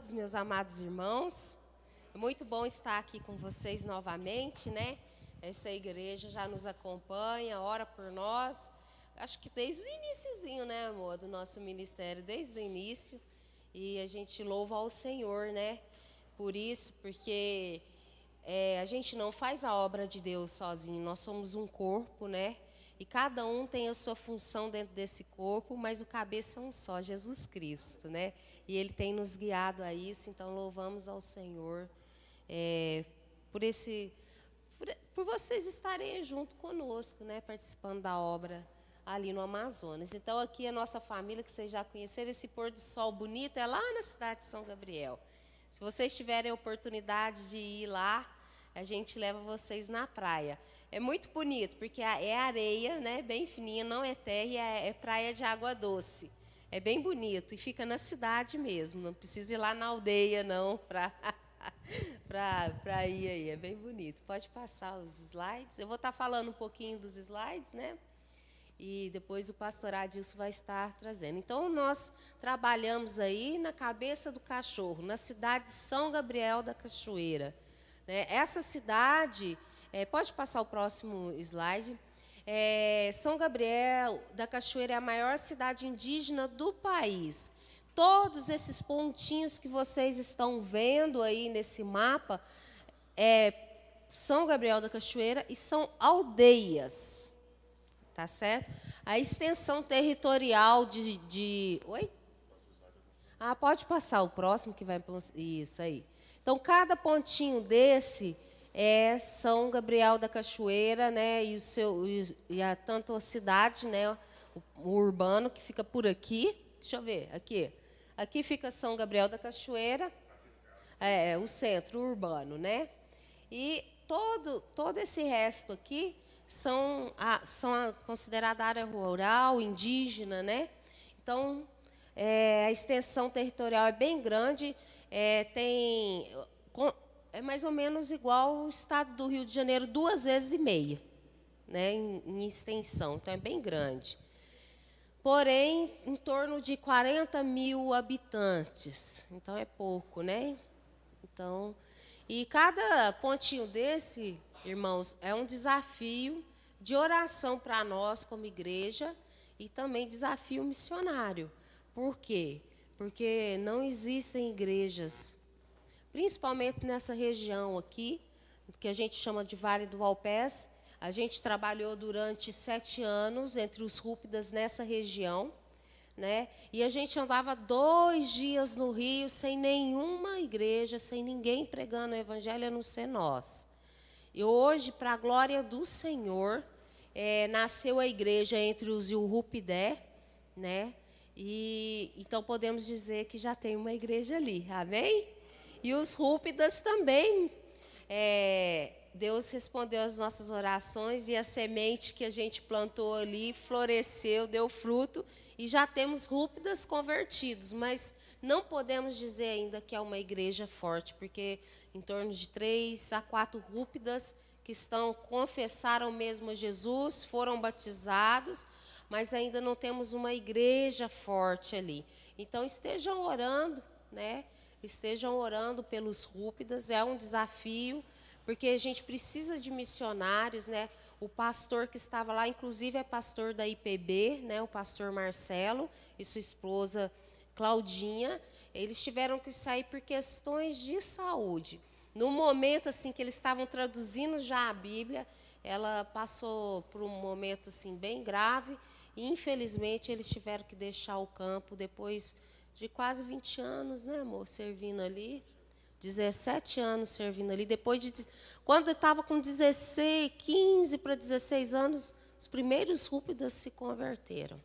todos, meus amados irmãos. É muito bom estar aqui com vocês novamente, né? Essa igreja já nos acompanha, ora por nós. Acho que desde o iniciozinho, né, amor, do nosso ministério, desde o início. E a gente louva ao Senhor, né? Por isso, porque a gente não faz a obra de Deus sozinho, nós somos um corpo, né? E cada um tem a sua função dentro desse corpo, mas o cabeça é um só, Jesus Cristo, né? E Ele tem nos guiado a isso, então louvamos ao Senhor por vocês estarem junto conosco, né? Participando da obra ali no Amazonas. Então aqui a nossa família, que vocês já conheceram, esse pôr do sol bonito é lá na cidade de São Gabriel. Se vocês tiverem a oportunidade de ir lá, a gente leva vocês na praia. É muito bonito, porque é areia, né, bem fininha, não é terra, e é praia de água doce. É bem bonito, e fica na cidade mesmo, não precisa ir lá na aldeia, não, para ir aí, é bem bonito. Pode passar os slides. Eu vou estar falando um pouquinho dos slides, né? E depois o pastor Adilson vai estar trazendo. Então, nós trabalhamos aí na Cabeça do Cachorro, na cidade de São Gabriel da Cachoeira. Essa cidade, pode passar o próximo slide. São Gabriel da Cachoeira é a maior cidade indígena do país. Todos esses pontinhos que vocês estão vendo aí nesse mapa São Gabriel da Cachoeira e são aldeias. Tá certo? A extensão territorial Oi? Pode passar o próximo que vai... Isso aí. Então, cada pontinho desse é São Gabriel da Cachoeira, né? Tanto a cidade, né? O urbano, que fica por aqui. Deixa eu ver, aqui. Aqui fica São Gabriel da Cachoeira, o centro urbano, né? E todo esse resto aqui são considerada área rural, indígena, né? Então, a extensão territorial é bem grande, é mais ou menos igual o estado do Rio de Janeiro, 2,5 vezes, né, em extensão, então é bem grande. Porém, em torno de 40 mil habitantes, então é pouco, né? Então, e cada pontinho desse, irmãos, é um desafio de oração para nós como igreja e também desafio missionário. Por quê? Porque não existem igrejas, principalmente nessa região aqui, que a gente chama de Vale do Valpés. A gente trabalhou durante 7 anos entre os Rúpidas nessa região, né? E a gente andava 2 dias no Rio sem nenhuma igreja, sem ninguém pregando o evangelho, a não ser nós. E hoje, para a glória do Senhor, nasceu a igreja entre os Iurupidé, né? E então podemos dizer que já tem uma igreja ali, amém? E os Rúpidas também, Deus respondeu às nossas orações e a semente que a gente plantou ali floresceu, deu fruto e já temos Rúpidas convertidos, mas não podemos dizer ainda que é uma igreja forte, porque em torno de 3 a 4 Rúpidas que confessaram mesmo a Jesus, foram batizados, mas ainda não temos uma igreja forte ali. Então estejam orando, né? Estejam orando pelos Rúpidas, é um desafio, porque a gente precisa de missionários, né? O pastor que estava lá, inclusive, é pastor da IPB, né? O pastor Marcelo e sua esposa Claudinha. Eles tiveram que sair por questões de saúde. No momento assim que eles estavam traduzindo já a Bíblia, ela passou por um momento assim bem grave e, infelizmente, eles tiveram que deixar o campo depois de quase 20 anos, né, amor, servindo ali. 17 anos servindo ali. Quando eu estava com 15 para 16 anos, os primeiros Rúpidas se converteram.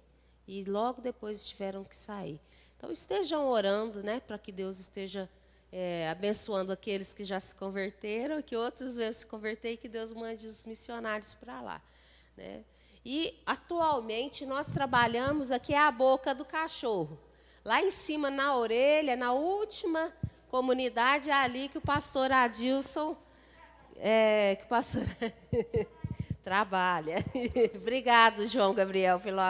E logo depois tiveram que sair. Então, estejam orando, né, para que Deus esteja abençoando aqueles que já se converteram, que outros venham se converter e que Deus mande os missionários para lá, né? E, atualmente, nós trabalhamos aqui a boca do cachorro. Lá em cima, na orelha, na última comunidade, é ali que o pastor Adilson, Trabalha. Obrigado, João Gabriel, pelo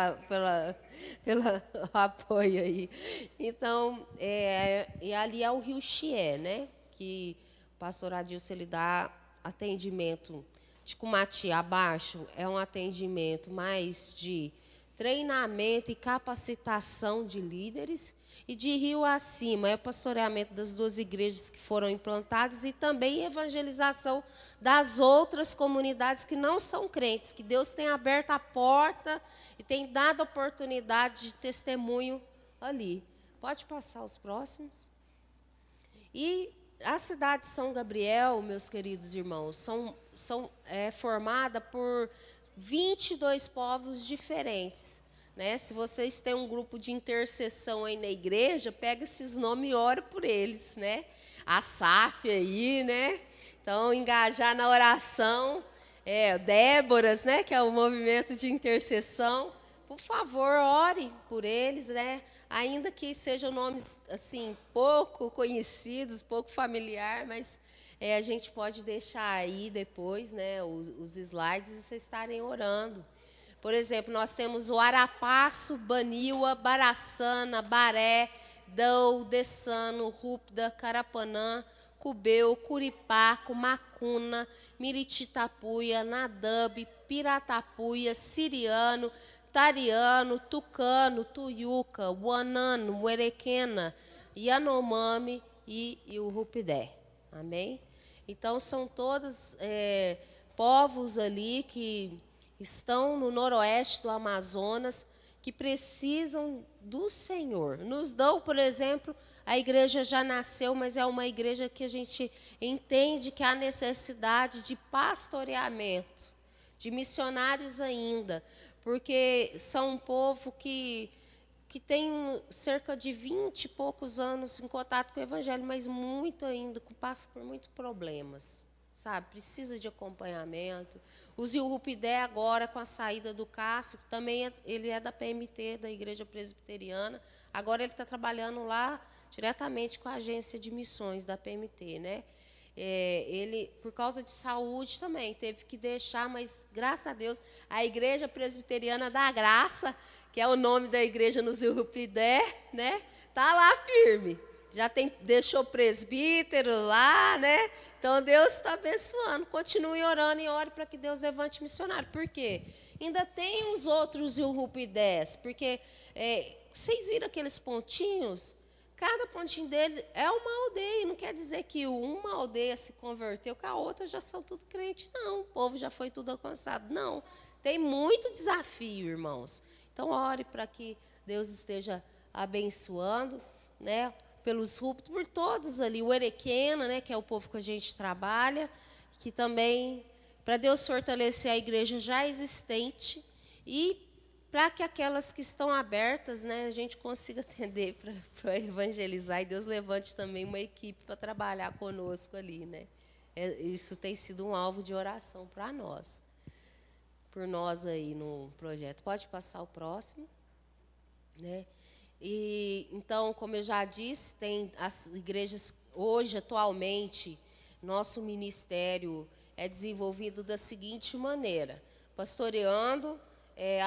apoio aí. Então, e ali é o Rio Chié, né? Que o pastor Adilson, ele dá atendimento de Cumati abaixo, é um atendimento mais de treinamento e capacitação de líderes, e de Rio acima é o pastoreamento das 2 igrejas que foram implantadas e também evangelização das outras comunidades que não são crentes, que Deus tem aberto a porta e tem dado oportunidade de testemunho ali. Pode passar os próximos. E a cidade de São Gabriel, meus queridos irmãos, é formada por 22 povos diferentes. Né? Se vocês têm um grupo de intercessão aí na igreja, pega esses nomes e ora por eles, né? A SAF aí, né? Então, engajar na oração, Déboras, né? Que é o movimento de intercessão. Por favor, ore por eles, né? Ainda que sejam nomes assim pouco conhecidos, pouco familiar, mas a gente pode deixar aí depois, né? Os slides e vocês estarem orando. Por exemplo, nós temos o Arapaço, Baniwa, Baraçana, Baré, Dão, Dessano, Rúpida, Carapanã, Cubeu, Curipaco, Macuna, Mirititapuia, Nadab, Piratapuia, Siriano, Tariano, Tucano, Tuiuca, Wanano, Uerequena, Yanomami e o Rupidé. Amém? Então, são todos povos ali que estão no noroeste do Amazonas, que precisam do Senhor. Nos dão, por exemplo, a igreja já nasceu, mas é uma igreja que a gente entende que há necessidade de pastoreamento, de missionários ainda, porque são um povo que tem cerca de 20 e poucos anos em contato com o Evangelho, mas muito ainda, passa por muitos problemas, sabe? Precisa de acompanhamento. O Zil Rupidé agora, com a saída do Cássio, também ele é da PMT, da Igreja Presbiteriana, agora ele está trabalhando lá diretamente com a agência de missões da PMT, né? Ele, por causa de saúde também, teve que deixar, mas, graças a Deus, a Igreja Presbiteriana da Graça, que é o nome da igreja no Zil Rupidé, né? Está lá firme. Já deixou presbítero lá, né? Então, Deus está abençoando. Continue orando e ore para que Deus levante missionário. Por quê? Ainda tem os outros Zil Rupidés, porque vocês viram aqueles pontinhos? Cada pontinho dele é uma aldeia. Não quer dizer que uma aldeia se converteu, que a outra já são tudo crente. Não, o povo já foi tudo alcançado. Não, tem muito desafio, irmãos. Então, ore para que Deus esteja abençoando, né? Pelos rúpicos, por todos ali. O Erequena, né? Que é o povo que a gente trabalha, que também, para Deus fortalecer a igreja já existente e para que aquelas que estão abertas, né, a gente consiga atender para evangelizar e Deus levante também uma equipe para trabalhar conosco ali, né? Isso tem sido um alvo de oração para nós, por nós aí no projeto. Pode passar o próximo, né? E então, como eu já disse, tem as igrejas hoje atualmente, nosso ministério é desenvolvido da seguinte maneira: pastoreando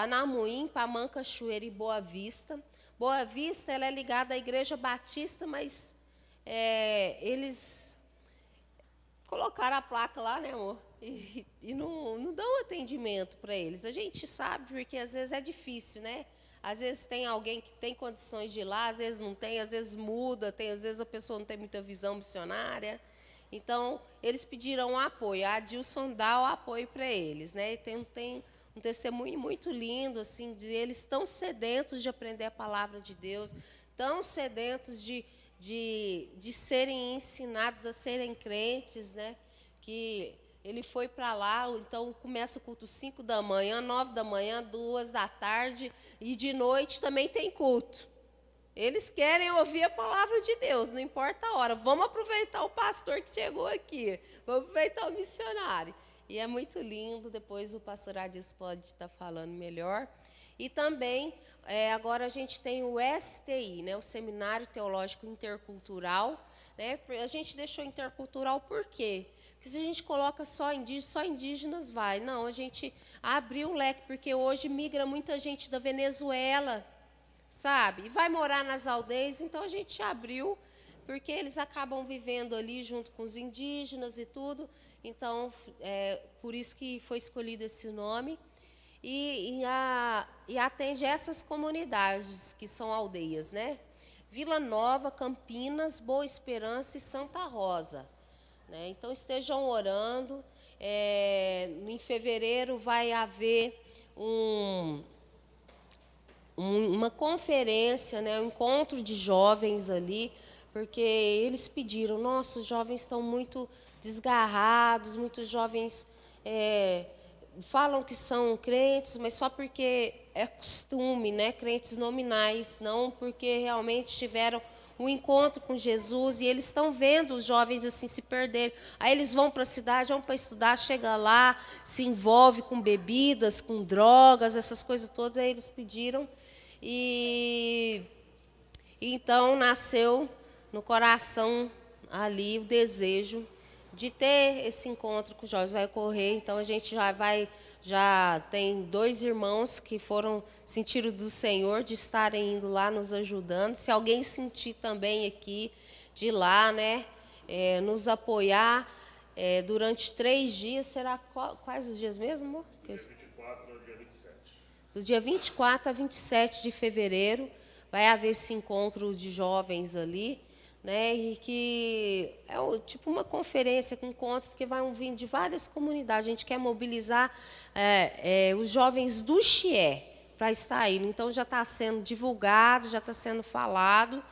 Anamuim, Pamanca, Cachoeira e Boa Vista. Boa Vista, ela é ligada à Igreja Batista, mas eles colocaram a placa lá, né, amor? E não dão atendimento para eles. A gente sabe, porque às vezes é difícil, né? Às vezes tem alguém que tem condições de ir lá, às vezes não tem, às vezes muda, às vezes a pessoa não tem muita visão missionária. Então, eles pediram um apoio. A Adilson dá o apoio para eles, né? E tem um testemunho muito lindo, assim, de eles tão sedentos de aprender a palavra de Deus, tão sedentos de serem ensinados a serem crentes, né? Que ele foi para lá, então começa o culto 5 da manhã, 9 da manhã, 2 da tarde, e de noite também tem culto. Eles querem ouvir a palavra de Deus, não importa a hora. Vamos aproveitar o pastor que chegou aqui, vamos aproveitar o missionário. E é muito lindo, depois o pastor Adilson pode estar falando melhor. E também, agora a gente tem o STI, né, o Seminário Teológico Intercultural, né? A gente deixou intercultural por quê? Porque se a gente coloca só indígenas vai. Não, a gente abriu um leque, porque hoje migra muita gente da Venezuela, sabe? E vai morar nas aldeias, então a gente abriu, porque eles acabam vivendo ali junto com os indígenas e tudo. Então, por isso que foi escolhido esse nome. E atende essas comunidades, que são aldeias, né? Vila Nova, Campinas, Boa Esperança e Santa Rosa. Né? Então, estejam orando. Em fevereiro vai haver uma conferência, né? Um encontro de jovens ali, porque eles pediram, nossa, os jovens estão muito desgarrados, muitos jovens falam que são crentes, mas só porque é costume, né? Crentes nominais, não porque realmente tiveram um encontro com Jesus, e eles estão vendo os jovens assim se perderem. Aí eles vão para a cidade, vão para estudar, chega lá, se envolve com bebidas, com drogas, essas coisas todas. Aí eles pediram, e então nasceu no coração ali o desejo de ter esse encontro com os jovens. Vai ocorrer, então a gente já tem 2 irmãos que sentiram do Senhor de estarem indo lá nos ajudando. Se alguém sentir também aqui, de ir lá, né, nos apoiar durante 3 dias. Será quais os dias mesmo, amor? Do dia 24 ao dia 27. Do dia 24 a 27 de fevereiro vai haver esse encontro de jovens ali, né, e que é tipo uma conferência, um encontro, porque vai vir de várias comunidades. A gente quer mobilizar os jovens do Chié para estar indo. Então, já está sendo divulgado, já está sendo falado,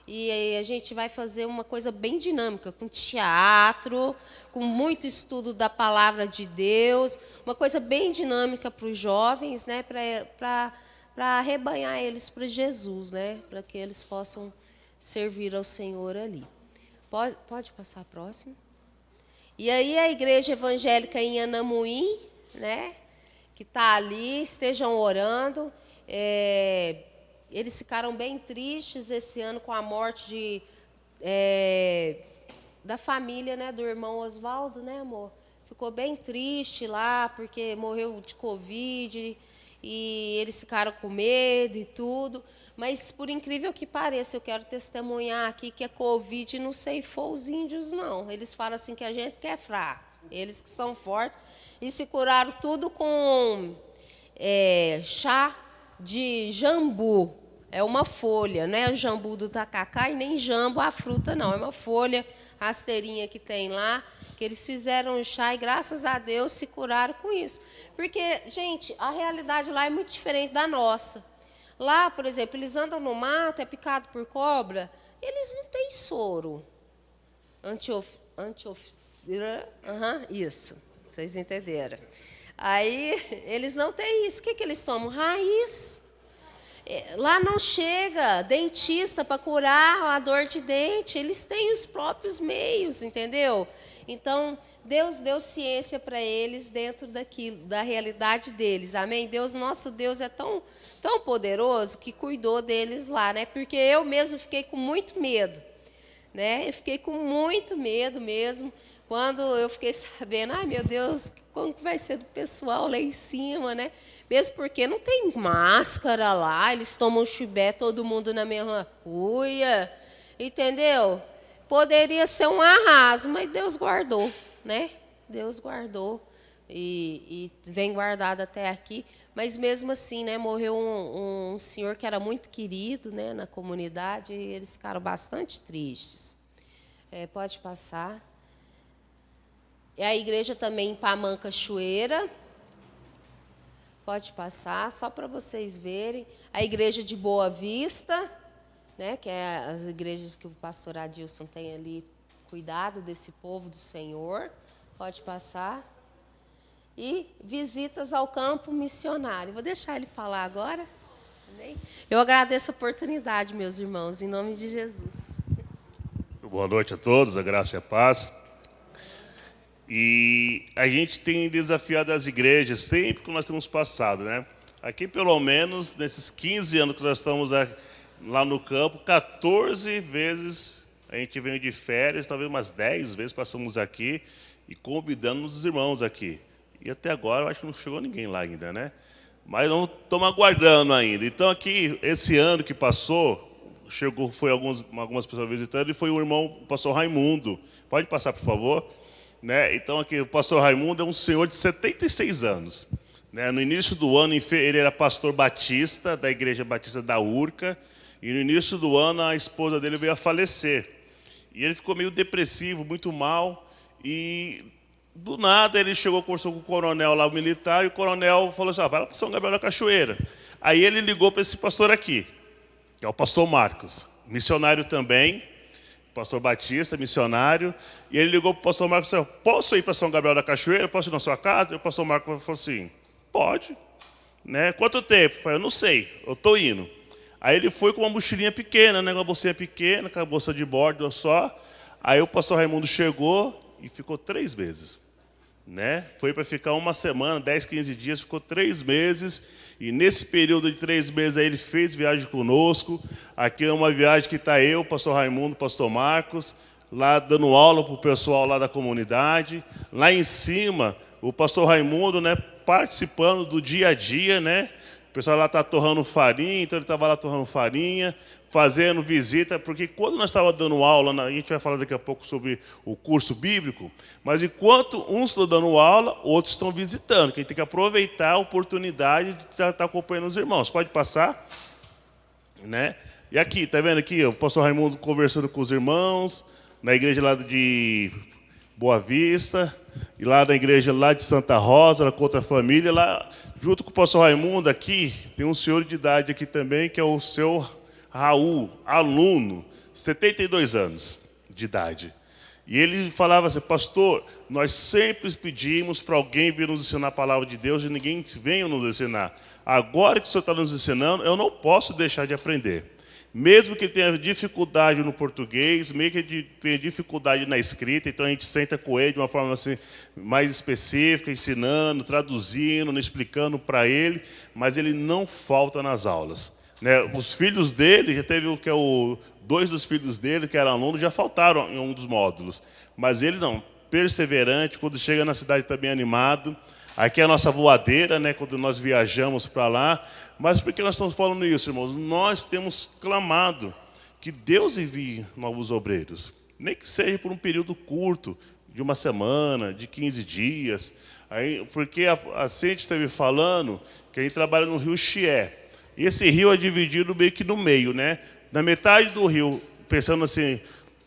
e aí a gente vai fazer uma coisa bem dinâmica, com teatro, com muito estudo da palavra de Deus, uma coisa bem dinâmica para os jovens, né, para arrebanhar eles para Jesus, né, para que eles possam servir ao Senhor ali. Pode passar a próxima? E aí a igreja evangélica em Anamuim, né, que está ali, estejam orando. Eles ficaram bem tristes esse ano com a morte da família, né, do irmão Oswaldo, né, amor? Ficou bem triste lá, porque morreu de Covid, e eles ficaram com medo e tudo. Mas, por incrível que pareça, eu quero testemunhar aqui que a Covid não ceifou os índios, não. Eles falam assim que a gente que é fraco, eles que são fortes. E se curaram tudo com chá de jambu. É uma folha, né? O jambu do tacacá, e nem jambo a fruta, não. É uma folha rasteirinha que tem lá, que eles fizeram um chá e, graças a Deus, se curaram com isso. Porque, gente, a realidade lá é muito diferente da nossa. Lá, por exemplo, eles andam no mato, é picado por cobra, eles não têm soro. Isso, vocês entenderam. Aí, eles não têm isso. O que eles tomam? Raiz. Lá não chega dentista para curar a dor de dente, eles têm os próprios meios, entendeu? Então, Deus deu ciência para eles dentro da realidade deles, amém? Nosso Deus é tão poderoso que cuidou deles lá, né? Porque eu mesmo fiquei com muito medo, né? Eu fiquei com muito medo mesmo, quando eu fiquei sabendo, ai meu Deus, como que vai ser do pessoal lá em cima, né? Mesmo porque não tem máscara lá, eles tomam chibé, todo mundo na mesma cuia, entendeu? Poderia ser um arraso, mas Deus guardou, né? Deus guardou e vem guardado até aqui. Mas mesmo assim, né, morreu um senhor que era muito querido, né, na comunidade, e eles ficaram bastante tristes. Pode passar. E a igreja também em Pamã, Cachoeira. Pode passar, só para vocês verem. A igreja de Boa Vista, né, que é as igrejas que o pastor Adilson tem ali cuidado desse povo do Senhor. Pode passar. E visitas ao campo missionário. Vou deixar ele falar agora. Amém? Eu agradeço a oportunidade, meus irmãos, em nome de Jesus. Boa noite a todos, a graça e a paz. E a gente tem desafiado as igrejas sempre que nós temos passado, né? Aqui, pelo menos, nesses 15 anos que nós estamos lá no campo, 14 vezes a gente veio de férias, talvez umas 10 vezes passamos aqui e convidando os irmãos aqui. E até agora eu acho que não chegou ninguém lá ainda, né? Mas não estamos aguardando ainda. Então aqui, esse ano que passou, foi algumas pessoas visitando e foi o irmão, o pastor Raimundo. Pode passar, por favor? Né? Então aqui o pastor Raimundo é um senhor de 76 anos. Né? No início do ano, ele era pastor batista, da Igreja Batista da Urca, e no início do ano a esposa dele veio a falecer. E ele ficou meio depressivo, muito mal, e do nada ele chegou, conversou com o coronel lá, o militar, e o coronel falou assim, vai lá para São Gabriel da Cachoeira. Aí ele ligou para esse pastor aqui, que é o pastor Marcos, missionário também, pastor Batista, missionário, e ele ligou para o pastor Marcos e disse, posso ir para São Gabriel da Cachoeira, posso ir na sua casa? E o pastor Marcos falou assim, pode. Né? Quanto tempo? Eu falei, eu não sei, eu estou indo. Aí ele foi com uma mochilinha pequena, né? Uma bolsinha pequena, com a bolsa de bordo só. Aí o pastor Raimundo chegou e ficou 3 meses. Né? Foi para ficar uma semana, 10, 15 dias, ficou 3 meses. E nesse período de 3 meses aí ele fez viagem conosco. Aqui é uma viagem que está eu, o pastor Raimundo, o pastor Marcos, lá dando aula para o pessoal lá da comunidade. Lá em cima, o pastor Raimundo, né, participando do dia a dia, né? O pessoal lá está torrando farinha, então ele estava lá torrando farinha, fazendo visita, porque quando nós estávamos dando aula, a gente vai falar daqui a pouco sobre o curso bíblico, mas enquanto uns estão dando aula, outros estão visitando, que a gente tem que aproveitar a oportunidade de estar acompanhando os irmãos. Pode passar? Né? E aqui, está vendo aqui, o pastor Raimundo conversando com os irmãos, na igreja lá de Boa Vista, e lá na igreja lá de Santa Rosa, com outra família, lá junto com o pastor Raimundo aqui, tem um senhor de idade aqui também, que é o seu Raul, aluno, 72 anos de idade. E ele falava assim, pastor, nós sempre pedimos para alguém vir nos ensinar a palavra de Deus e ninguém veio nos ensinar. Agora que o senhor está nos ensinando, eu não posso deixar de aprender. Mesmo que ele tenha dificuldade no português, mesmo que ele tenha dificuldade na escrita, então a gente senta com ele de uma forma assim, mais específica, ensinando, traduzindo, explicando para ele, mas ele não falta nas aulas. Né? Os filhos dele, já teve dois dos filhos dele, que eram alunos, já faltaram em um dos módulos. Mas ele não, perseverante, quando chega na cidade também animado. Aqui é a nossa voadeira, né, quando nós viajamos para lá. Mas por que nós estamos falando isso, irmãos? Nós temos clamado que Deus envie novos obreiros. Nem que seja por um período curto, de uma semana, de 15 dias. Aí, porque a gente esteve falando que a gente trabalha no rio Chié. E esse rio é dividido meio que no meio, né? Na metade do rio, pensando assim,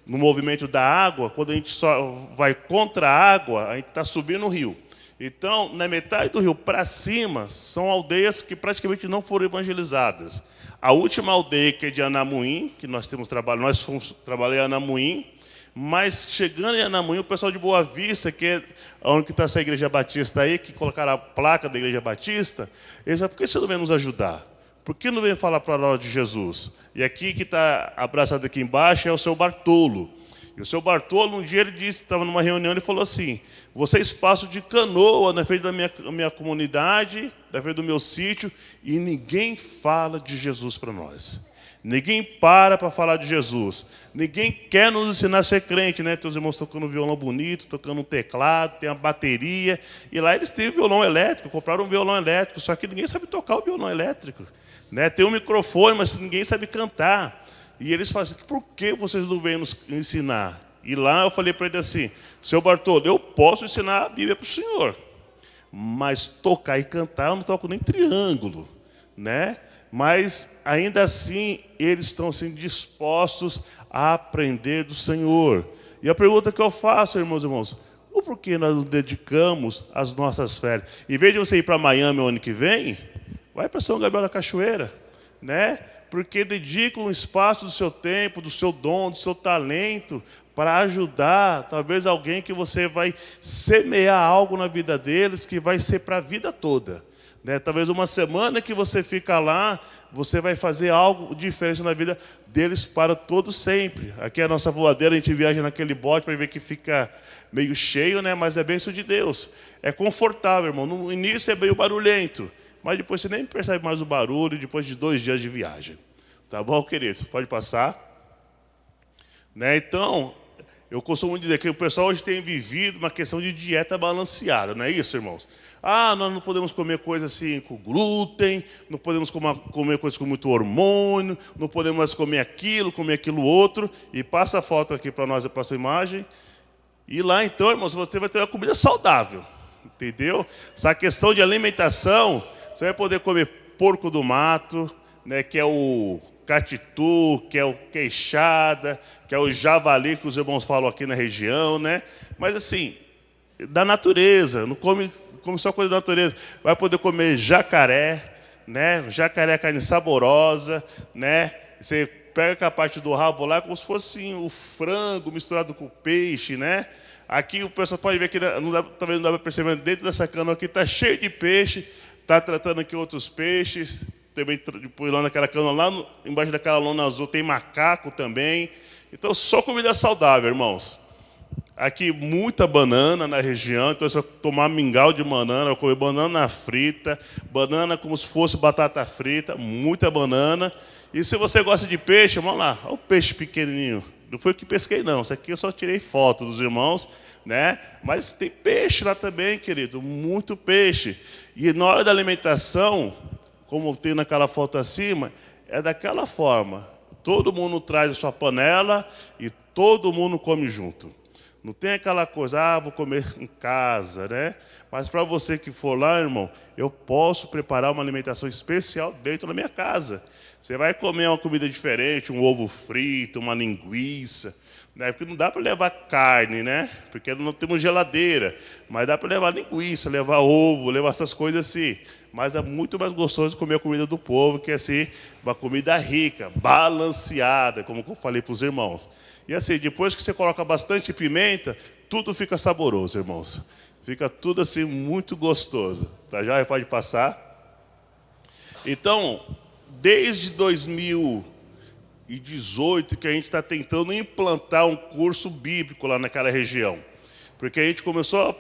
no movimento da água, quando a gente só vai contra a água, a gente está subindo o rio. Então, na metade do rio para cima, são aldeias que praticamente não foram evangelizadas. A última aldeia, que é de Anamuim, que nós temos trabalho, nós fomos trabalhar em Anamuim, mas chegando em Anamuim, o pessoal de Boa Vista, que é onde está essa igreja batista aí, que colocaram a placa da igreja batista, eles falaram, por que você não vem nos ajudar? Por que não vem falar para nós de Jesus? E aqui, que está abraçado aqui embaixo, é o seu Bartolo. E o seu Bartolo, um dia ele disse, estava numa reunião, ele falou assim, vocês passam de canoa na frente da minha comunidade, na frente do meu sítio, e ninguém fala de Jesus para nós. Ninguém para falar de Jesus. Ninguém quer nos ensinar a ser crente, né? Tem os irmãos tocando violão bonito, tocando um teclado, tem a bateria. E lá eles têm violão elétrico, compraram um violão elétrico, só que ninguém sabe tocar o violão elétrico. Né? Tem um microfone, mas ninguém sabe cantar. E eles falam assim, por que vocês não vêm nos ensinar? E lá eu falei para ele assim, seu Bartolo, eu posso ensinar a Bíblia para o senhor, mas tocar e cantar eu não toco nem triângulo, né? Mas ainda assim eles estão assim, dispostos a aprender do Senhor. E a pergunta que eu faço, irmãos, o porquê nós nos dedicamos às nossas férias? Em vez de você ir para Miami o ano que vem, vai para São Gabriel da Cachoeira, né? Porque dedica um espaço do seu tempo, do seu dom, do seu talento, para ajudar, talvez, alguém que você vai semear algo na vida deles, que vai ser para a vida toda. Né? Talvez uma semana que você fica lá, você vai fazer algo diferente na vida deles para todo sempre. Aqui é a nossa voadeira, a gente viaja naquele bote para ver que fica meio cheio, né? Mas é bênção de Deus. É confortável, irmão. No início é meio barulhento, mas depois você nem percebe mais o barulho, depois de 2 dias de viagem. Tá bom, querido? Pode passar. né? Então, eu costumo dizer que o pessoal hoje tem vivido uma questão de dieta balanceada, não é isso, irmãos? Ah, nós não podemos comer coisas assim com glúten, não podemos comer coisas com muito hormônio, não podemos mais comer aquilo outro, e passa a foto aqui para nós, passa a imagem. E lá, então, irmãos, você vai ter uma comida saudável, entendeu? Essa questão de alimentação, você vai poder comer porco do mato, né, que é o catitu, que é o queixada, que é o javali, que os irmãos falam aqui na região, né? Mas assim, da natureza, não come só coisa da natureza. Vai poder comer jacaré, né? Jacaré é carne saborosa, né? Você pega com a parte do rabo lá como se fosse assim, o frango misturado com o peixe, né? Aqui o pessoal pode ver que talvez não dá para perceber, dentro dessa canoa aqui está cheio de peixe, está tratando aqui outros peixes. Também depois lá naquela canoa, lá embaixo daquela lona azul tem macaco também. Então só comida saudável, irmãos. Aqui muita banana na região, então se eu tomar mingau de banana, eu comer banana frita, banana como se fosse batata frita, muita banana. E se você gosta de peixe, vamos lá, olha o peixe pequenininho. Não foi o que pesquei não, isso aqui eu só tirei foto dos irmãos, né? Mas tem peixe lá também, querido, muito peixe. E na hora da alimentação, como tem naquela foto acima, é daquela forma. Todo mundo traz a sua panela e todo mundo come junto. Não tem aquela coisa, vou comer em casa, né? Mas para você que for lá, irmão, eu posso preparar uma alimentação especial dentro da minha casa. Você vai comer uma comida diferente, um ovo frito, uma linguiça, né? Porque não dá para levar carne, né? Porque não temos geladeira. Mas dá para levar linguiça, levar ovo, levar essas coisas assim. Mas é muito mais gostoso comer a comida do povo, que é assim, uma comida rica, balanceada, como eu falei para os irmãos. E assim, depois que você coloca bastante pimenta, tudo fica saboroso, irmãos. Fica tudo assim muito gostoso. Tá já? Pode passar. Então, desde 2018 que a gente está tentando implantar um curso bíblico lá naquela região. Porque a gente começou a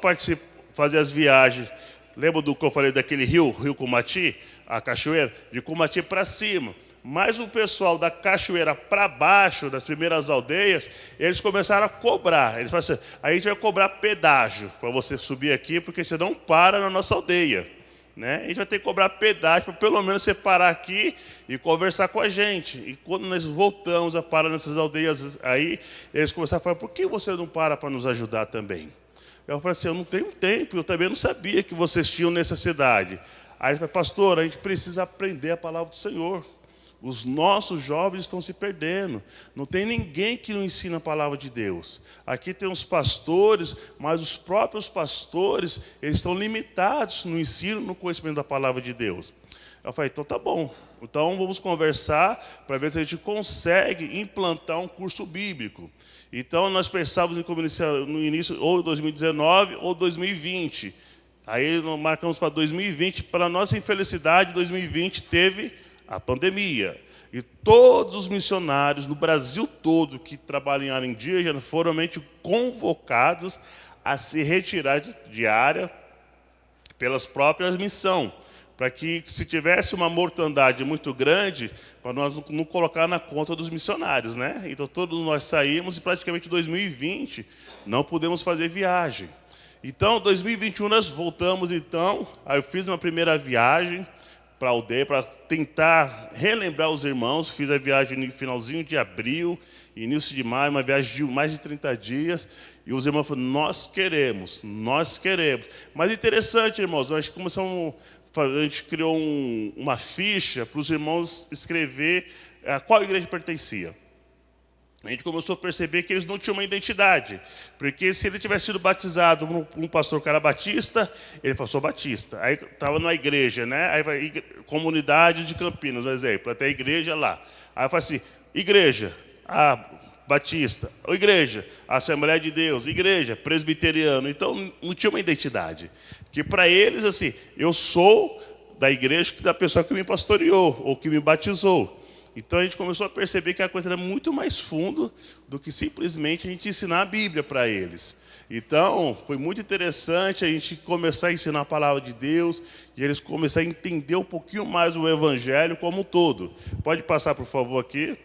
fazer as viagens. Lembra do que eu falei daquele rio Cumati, a cachoeira? De Cumati para cima. Mas o pessoal da cachoeira para baixo, das primeiras aldeias, eles começaram a cobrar. Eles falaram assim, a gente vai cobrar pedágio para você subir aqui, porque você não para na nossa aldeia. Né? A gente vai ter que cobrar pedágio para pelo menos você parar aqui e conversar com a gente. E quando nós voltamos a parar nessas aldeias aí, eles começaram a falar, por que você não para nos ajudar também? Eu falei assim, eu não tenho tempo, eu também não sabia que vocês tinham necessidade. Aí ele falou, pastor, a gente precisa aprender a palavra do Senhor. Os nossos jovens estão se perdendo. Não tem ninguém que não ensina a palavra de Deus. Aqui tem os pastores, mas os próprios pastores, eles estão limitados no ensino, no conhecimento da palavra de Deus. Eu falei, então tá bom. Então vamos conversar para ver se a gente consegue implantar um curso bíblico. Então nós pensávamos em começar no início ou 2019 ou 2020. Aí nós marcamos para 2020. Para nossa infelicidade, 2020 teve a pandemia. E todos os missionários no Brasil todo que trabalham em área indígena foram realmente convocados a se retirar de área pelas próprias missões, para que, se tivesse uma mortandade muito grande, para nós não colocar na conta dos missionários, né? Então todos nós saímos e praticamente em 2020 não pudemos fazer viagem. Então, em 2021 nós voltamos, então, aí eu fiz uma primeira viagem para a aldeia, para tentar relembrar os irmãos. Fiz a viagem no finalzinho de abril, início de maio, uma viagem de mais de 30 dias, e os irmãos falaram, nós queremos. Mas interessante, irmãos, nós começamos, a gente criou uma ficha para os irmãos escrever a qual igreja pertencia. A gente começou a perceber que eles não tinham uma identidade. Porque se ele tivesse sido batizado por um pastor que era batista, ele falou, sou batista. Aí estava numa igreja, né? Aí vai, comunidade de Campinas, por exemplo, até a igreja lá. Aí eu falei assim, igreja, batista. Ou igreja, Assembleia de Deus. Igreja, presbiteriano. Então não tinha uma identidade. Que para eles, assim, eu sou da igreja da pessoa que me pastoreou ou que me batizou. Então a gente começou a perceber que a coisa era muito mais fundo do que simplesmente a gente ensinar a Bíblia para eles. Então foi muito interessante a gente começar a ensinar a palavra de Deus e eles começarem a entender um pouquinho mais o Evangelho como um todo. Pode passar, por favor, aqui.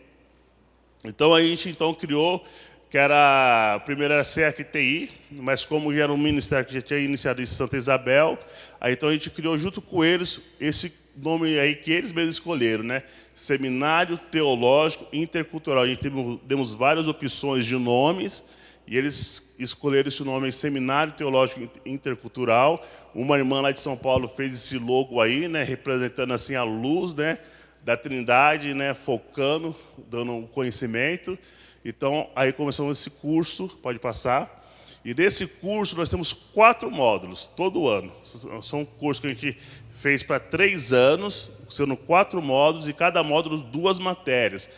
Então a gente criou, que era, primeiro era CFTI, mas como já era um ministério que já tinha iniciado em Santa Isabel, aí então a gente criou junto com eles esse nome aí que eles mesmos escolheram, né? Seminário Teológico Intercultural. A gente demos várias opções de nomes, e eles escolheram esse nome aí, Seminário Teológico Intercultural. Uma irmã lá de São Paulo fez esse logo aí, né, representando assim a luz, né, da Trindade, né, focando, dando um conhecimento. Então, aí começamos esse curso, pode passar. E desse curso nós temos 4 módulos, todo ano. São um curso que a gente fez para 3 anos, sendo 4 módulos, e cada módulo 2 matérias.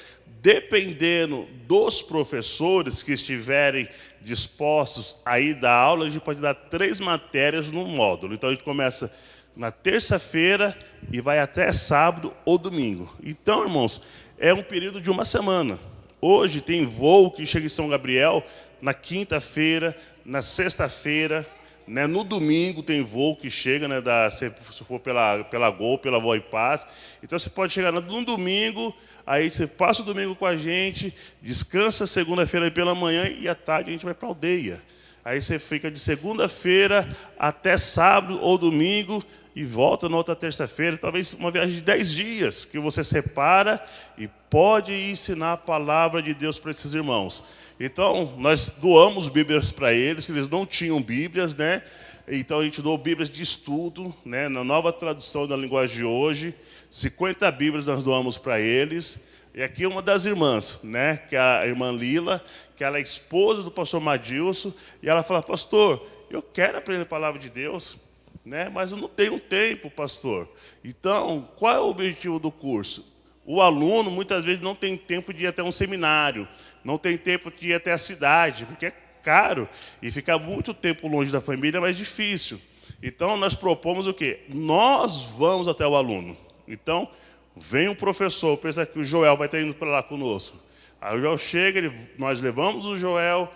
Dependendo dos professores que estiverem dispostos a ir dar aula, a gente pode dar 3 matérias no módulo. Então, a gente começa na terça-feira e vai até sábado ou domingo. Então, irmãos, é um período de uma semana. Hoje tem voo que chega em São Gabriel na quinta-feira, na sexta-feira, né? No domingo tem voo que chega, né, se for pela Gol, pela Voa e Paz. Então você pode chegar no domingo, aí você passa o domingo com a gente, descansa segunda-feira pela manhã e à tarde a gente vai para a aldeia. Aí você fica de segunda-feira até sábado ou domingo e volta na outra terça-feira, talvez uma viagem de 10 dias, que você separa e pode ensinar a palavra de Deus para esses irmãos. Então, nós doamos Bíblias para eles, que eles não tinham Bíblias, né? Então, a gente doou Bíblias de estudo, né? Na nova tradução da linguagem de hoje, 50 Bíblias nós doamos para eles. E aqui uma das irmãs, né? Que é a irmã Lila, que ela é esposa do pastor Madilson, e ela fala: pastor, eu quero aprender a palavra de Deus, né? Mas eu não tenho tempo, pastor. Então, qual é o objetivo do curso? O aluno, muitas vezes, não tem tempo de ir até um seminário, não tem tempo de ir até a cidade, porque é caro, e ficar muito tempo longe da família é mais difícil. Então, nós propomos o quê? Nós vamos até o aluno. Então, vem um professor, pensa que o Joel vai estar indo para lá conosco. Aí o Joel chega, nós levamos o Joel,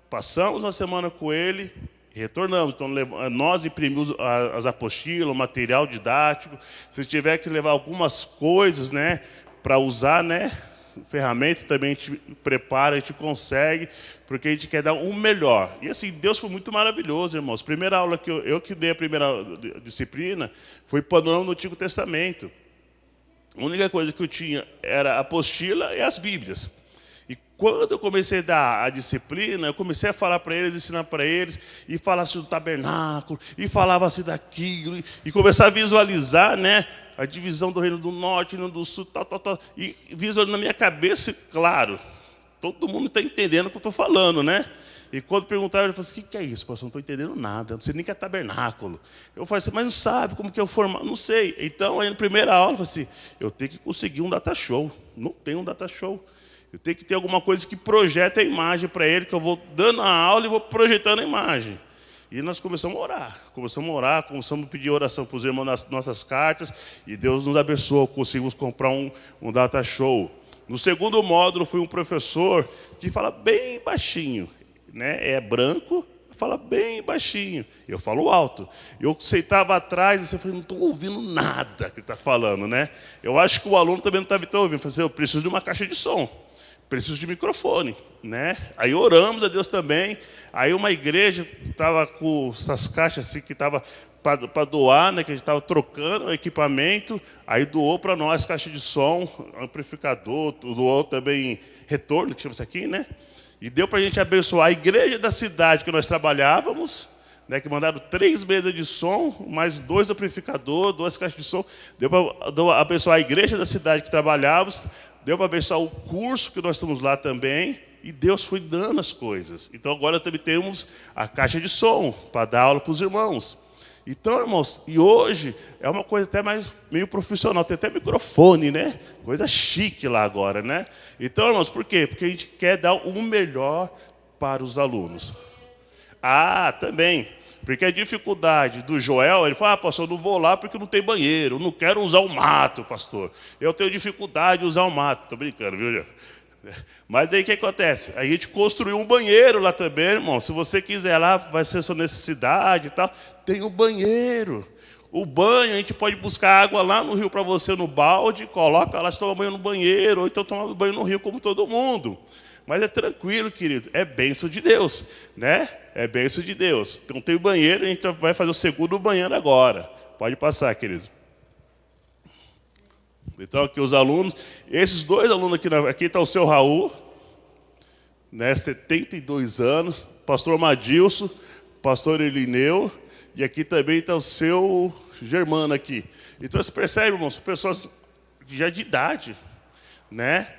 passamos uma semana com ele, retornamos. Então, nós imprimimos as apostilas, o material didático. Se tiver que levar algumas coisas, né, para usar, né, ferramentas, também a gente prepara, a gente consegue, porque a gente quer dar o melhor. E assim, Deus foi muito maravilhoso, irmãos. Primeira aula que eu que dei a primeira disciplina foi Panorama no Antigo Testamento. A única coisa que eu tinha era a apostila e as Bíblias. E quando eu comecei a dar a disciplina, eu comecei a falar para eles, ensinar para eles, e falasse do tabernáculo, e falava-se daquilo, e começar a visualizar, né, a divisão do reino do norte, reino do sul, tal, e visualizando na minha cabeça, claro, todo mundo está entendendo o que eu estou falando, né? E quando perguntaram, eu falei assim: o que é isso, pastor? Não estou entendendo nada, não sei nem o que é tabernáculo. Eu falei assim: mas não sabe como que é o formato? Não sei. Então, aí na primeira aula, eu falei assim: eu tenho que conseguir um data show. Não tem um data show. Eu tenho que ter alguma coisa que projete a imagem para ele, que eu vou dando a aula e vou projetando a imagem. E nós começamos a orar, começamos a pedir oração para os irmãos nas nossas cartas, e Deus nos abençoou, conseguimos comprar um data show. No segundo módulo, foi um professor que fala bem baixinho, né? É branco, fala bem baixinho. Eu falo alto. Eu sentava atrás e você falou: não estou ouvindo nada que ele está falando, né? Eu acho que o aluno também não estava ouvindo. Eu falei assim: eu preciso de uma caixa de som. Preciso de microfone, né? Aí oramos a Deus também. Aí uma igreja estava com essas caixas assim que estava para doar, né? Que a gente estava trocando o equipamento. Aí doou para nós caixa de som, amplificador, doou também retorno, que chama isso aqui, né? E deu para a gente abençoar a igreja da cidade que nós trabalhávamos, né? Que mandaram 3 mesas de som, mais 2 amplificadores, 2 caixas de som. Deu para abençoar a igreja da cidade que trabalhávamos. Deu para abençoar o curso que nós estamos lá também, e Deus foi dando as coisas. Então, agora também temos a caixa de som para dar aula para os irmãos. Então, irmãos, e hoje é uma coisa até mais meio profissional, tem até microfone, né? Coisa chique lá agora, né? Então, irmãos, por quê? Porque a gente quer dar o melhor para os alunos. Ah, também. Porque a dificuldade do Joel, ele fala: pastor, eu não vou lá porque não tem banheiro, eu não quero usar o mato, pastor. Eu tenho dificuldade de usar o mato. Estou brincando, viu, Joel? Mas aí o que acontece? A gente construiu um banheiro lá também, irmão. Se você quiser lá, vai ser sua necessidade e tal. Tem um banheiro. O banho, a gente pode buscar água lá no rio para você no balde, coloca lá, você toma banho no banheiro, ou então toma banho no rio como todo mundo. Mas é tranquilo, querido, é bênção de Deus, né? É bênção de Deus. Então tem o banheiro, a gente vai fazer o segundo banheiro agora. Pode passar, querido. Então aqui os alunos, esses dois alunos aqui está o seu Raul, né, 72 anos, pastor Madilson, pastor Elineu, e aqui também está o seu Germano aqui. Então você percebe, irmãos, são pessoas já de idade, né?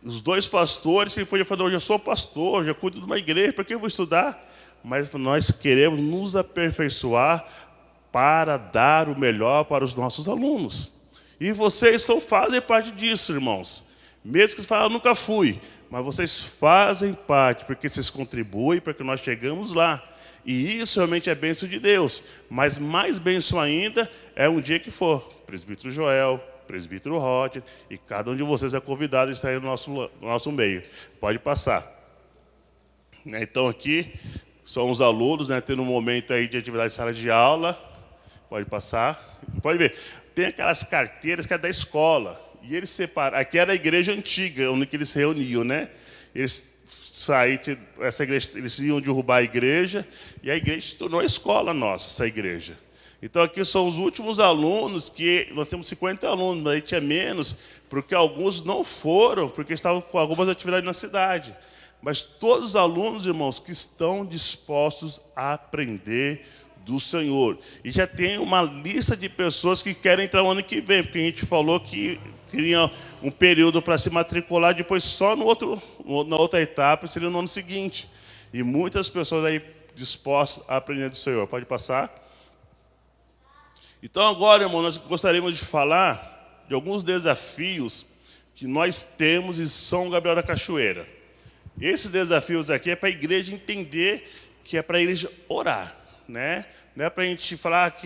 Os dois pastores, que ele podia falar, eu já sou pastor, já cuido de uma igreja, para que eu vou estudar? Mas nós queremos nos aperfeiçoar para dar o melhor para os nossos alunos. E vocês fazem parte disso, irmãos. Mesmo que você fale, eu nunca fui, mas vocês fazem parte, porque vocês contribuem para que nós chegamos lá. E isso realmente é bênção de Deus. Mas mais bênção ainda é um dia que for. Presbítero Joel, presbítero Roger, e cada um de vocês é convidado a estar aí no nosso meio. Pode passar. Então aqui são os alunos, né, tendo um momento aí de atividade de sala de aula. Pode passar. Pode ver. Tem aquelas carteiras que é da escola. E eles separam. Aqui era a igreja antiga, onde eles se reuniam, né? Eles essa igreja, eles iam derrubar a igreja, e a igreja se tornou a escola nossa, essa igreja. Então aqui são os últimos alunos, que nós temos 50 alunos, mas aí tinha menos, porque alguns não foram, porque estavam com algumas atividades na cidade. Mas todos os alunos, irmãos, que estão dispostos a aprender do Senhor. E já tem uma lista de pessoas que querem entrar no ano que vem, porque a gente falou que tinha um período para se matricular, depois só na outra etapa, seria no ano seguinte. E muitas pessoas aí dispostas a aprender do Senhor. Pode passar? Então agora, irmão, nós gostaríamos de falar de alguns desafios que nós temos em São Gabriel da Cachoeira. Esses desafios aqui é para a igreja entender que é para a igreja orar, né? Não é para a gente falar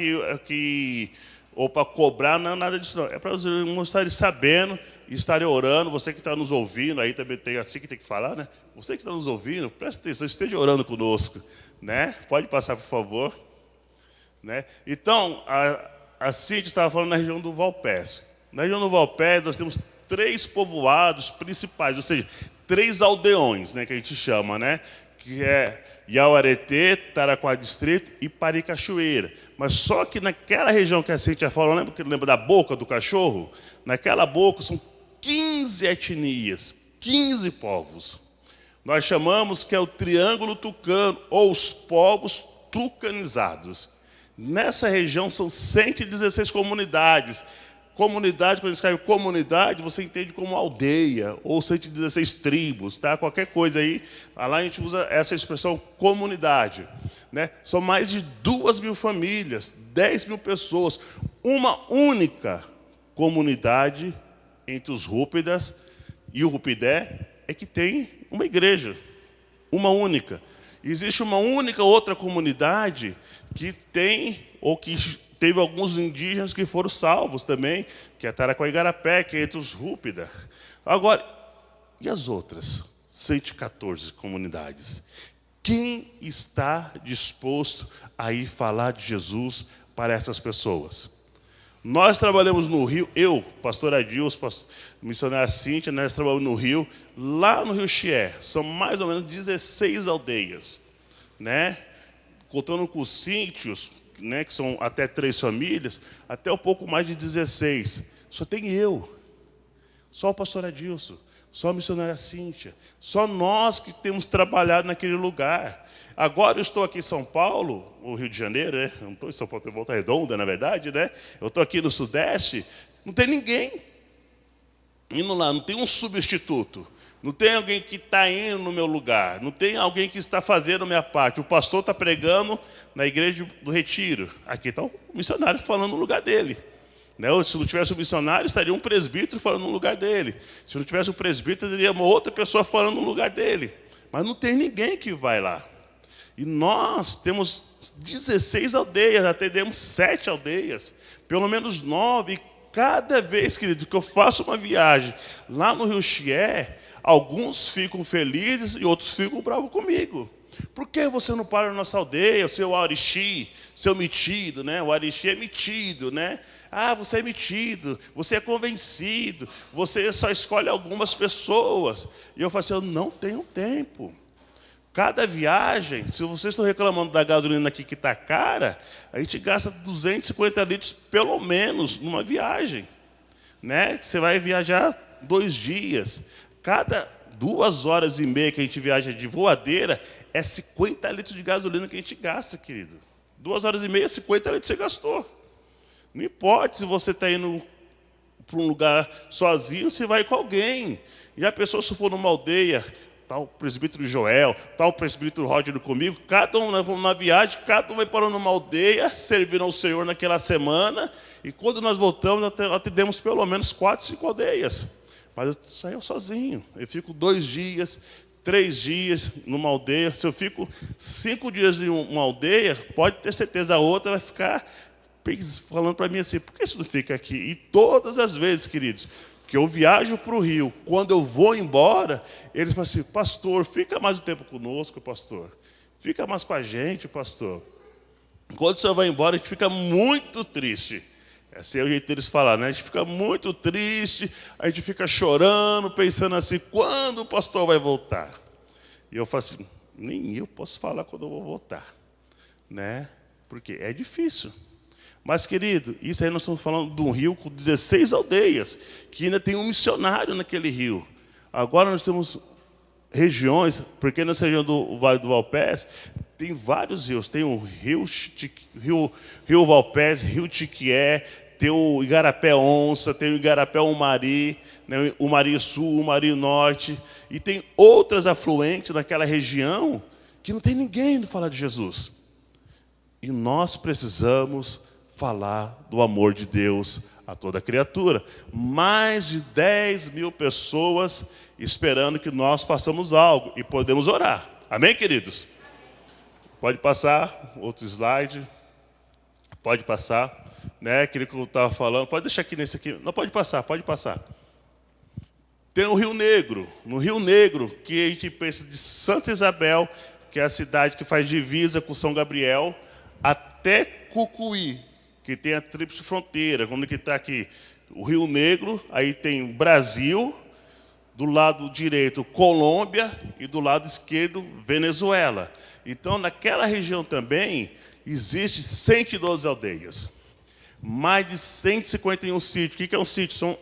ou para cobrar, não é nada disso não. É para os irmãos estarem sabendo e estarem orando. Você que está nos ouvindo, aí também tem assim que tem que falar, né? Você que está nos ouvindo, preste atenção, esteja orando conosco, né? Pode passar, por favor. Né? Então, a Cíntia estava falando na região do Valpés. Na região do Valpés, nós temos 3 povoados principais, ou seja, 3 aldeões, né, que a gente chama, né? Que é Iauaretê, Taraquá Distrito e Paricachoeira. Mas só que naquela região que a Cíntia falou, lembra da boca do cachorro? Naquela boca são 15 etnias, 15 povos. Nós chamamos que é o Triângulo Tucano, ou os povos tucanizados. Nessa região são 116 comunidades. Comunidade, quando escreve comunidade, você entende como aldeia, ou 116 tribos, tá? Qualquer coisa aí, lá a gente usa essa expressão comunidade. Né? São mais de 2.000 famílias, 10.000 pessoas, uma única comunidade entre os Rúpidas e o Rupidé é que tem uma igreja, uma única. Existe uma única outra comunidade que tem, ou que teve alguns indígenas que foram salvos também, que é Taraquá e Igarapé, que é entre os Rúpida. Agora, e as outras 114 comunidades? Quem está disposto a ir falar de Jesus para essas pessoas? Nós trabalhamos no Rio, eu, pastor Adilson, missionária Cíntia, nós trabalhamos no Rio, lá no Rio Chié, são mais ou menos 16 aldeias, né? Contando com os sítios, né, que são até 3 famílias, até um pouco mais de 16. Só tem eu, só o pastor Adilson, só a missionária Cíntia, só nós que temos trabalhado naquele lugar. Agora eu estou aqui em São Paulo, no Rio de Janeiro, né? Eu não estou em São Paulo, estou em Volta Redonda, na verdade, né? Eu estou aqui no Sudeste, não tem ninguém indo lá, não tem um substituto. Não tem alguém que está indo no meu lugar. Não tem alguém que está fazendo a minha parte. O pastor está pregando na igreja do Retiro. Aqui está o missionário falando no lugar dele. Né? Se não tivesse o missionário, estaria um presbítero falando no lugar dele. Se não tivesse o presbítero, teria uma outra pessoa falando no lugar dele. Mas não tem ninguém que vai lá. E nós temos 16 aldeias, atendemos 7 aldeias. Pelo menos 9. E cada vez, querido, que eu faço uma viagem lá no Rio Chié, alguns ficam felizes e outros ficam bravos comigo. Por que você não para na nossa aldeia, seu Arixi, seu metido, né? O Arixi é metido, né? Ah, você é metido, você é convencido, você só escolhe algumas pessoas. E eu falo assim, eu não tenho tempo. Cada viagem, se vocês estão reclamando da gasolina aqui que está cara, a gente gasta 250 litros pelo menos numa viagem. Né? Você vai viajar 2 dias. Cada 2 horas e meia que a gente viaja de voadeira, é 50 litros de gasolina que a gente gasta, querido. 2 horas e meia, 50 litros você gastou. Não importa se você está indo para um lugar sozinho, você vai com alguém. E a pessoa, se for numa aldeia, tal presbítero Joel, tal presbítero Roger comigo, cada um, nós vamos na viagem, cada um vai parando numa aldeia, servindo ao Senhor naquela semana, e quando nós voltamos, atendemos pelo menos 4, 5 aldeias. Mas isso aí eu sozinho. Eu fico 2 dias, 3 dias numa aldeia. Se eu fico 5 dias em uma aldeia, pode ter certeza, a outra vai ficar falando para mim assim, por que isso não fica aqui? E todas as vezes, queridos, que eu viajo para o Rio, quando eu vou embora, eles falam assim, pastor, fica mais um tempo conosco, pastor. Fica mais com a gente, pastor. Quando o senhor vai embora, a gente fica muito triste. Esse é o jeito deles falar, né? A gente fica muito triste, a gente fica chorando, pensando assim, quando o pastor vai voltar? E eu falo assim, nem eu posso falar quando eu vou voltar. Né? Porque é difícil. Mas, querido, isso aí nós estamos falando de um rio com 16 aldeias, que ainda tem um missionário naquele rio. Agora nós temos regiões, porque nessa região do Vale do Valpés, tem vários rios. Tem o Rio Valpés, Rio Tiquié, tem o Igarapé Onça, tem o Igarapé Umari, né, o Umari Sul, o Umari Norte, e tem outras afluentes naquela região que não tem ninguém indo falar de Jesus. E nós precisamos falar do amor de Deus a toda criatura. Mais de 10 mil pessoas esperando que nós façamos algo e podemos orar. Amém, queridos? Pode passar, outro slide. Pode passar. Né? Aquilo que eu estava falando. Pode deixar aqui nesse aqui. Não, pode passar, pode passar. Tem o Rio Negro. No Rio Negro, que a gente pensa de Santa Isabel, que é a cidade que faz divisa com São Gabriel, até Cucuí, que tem a tríplice fronteira, como que está aqui, o Rio Negro, aí tem Brasil, do lado direito Colômbia e do lado esquerdo Venezuela. Então, naquela região também, existe 112 aldeias, mais de 151 sítios. O que é um sítio? São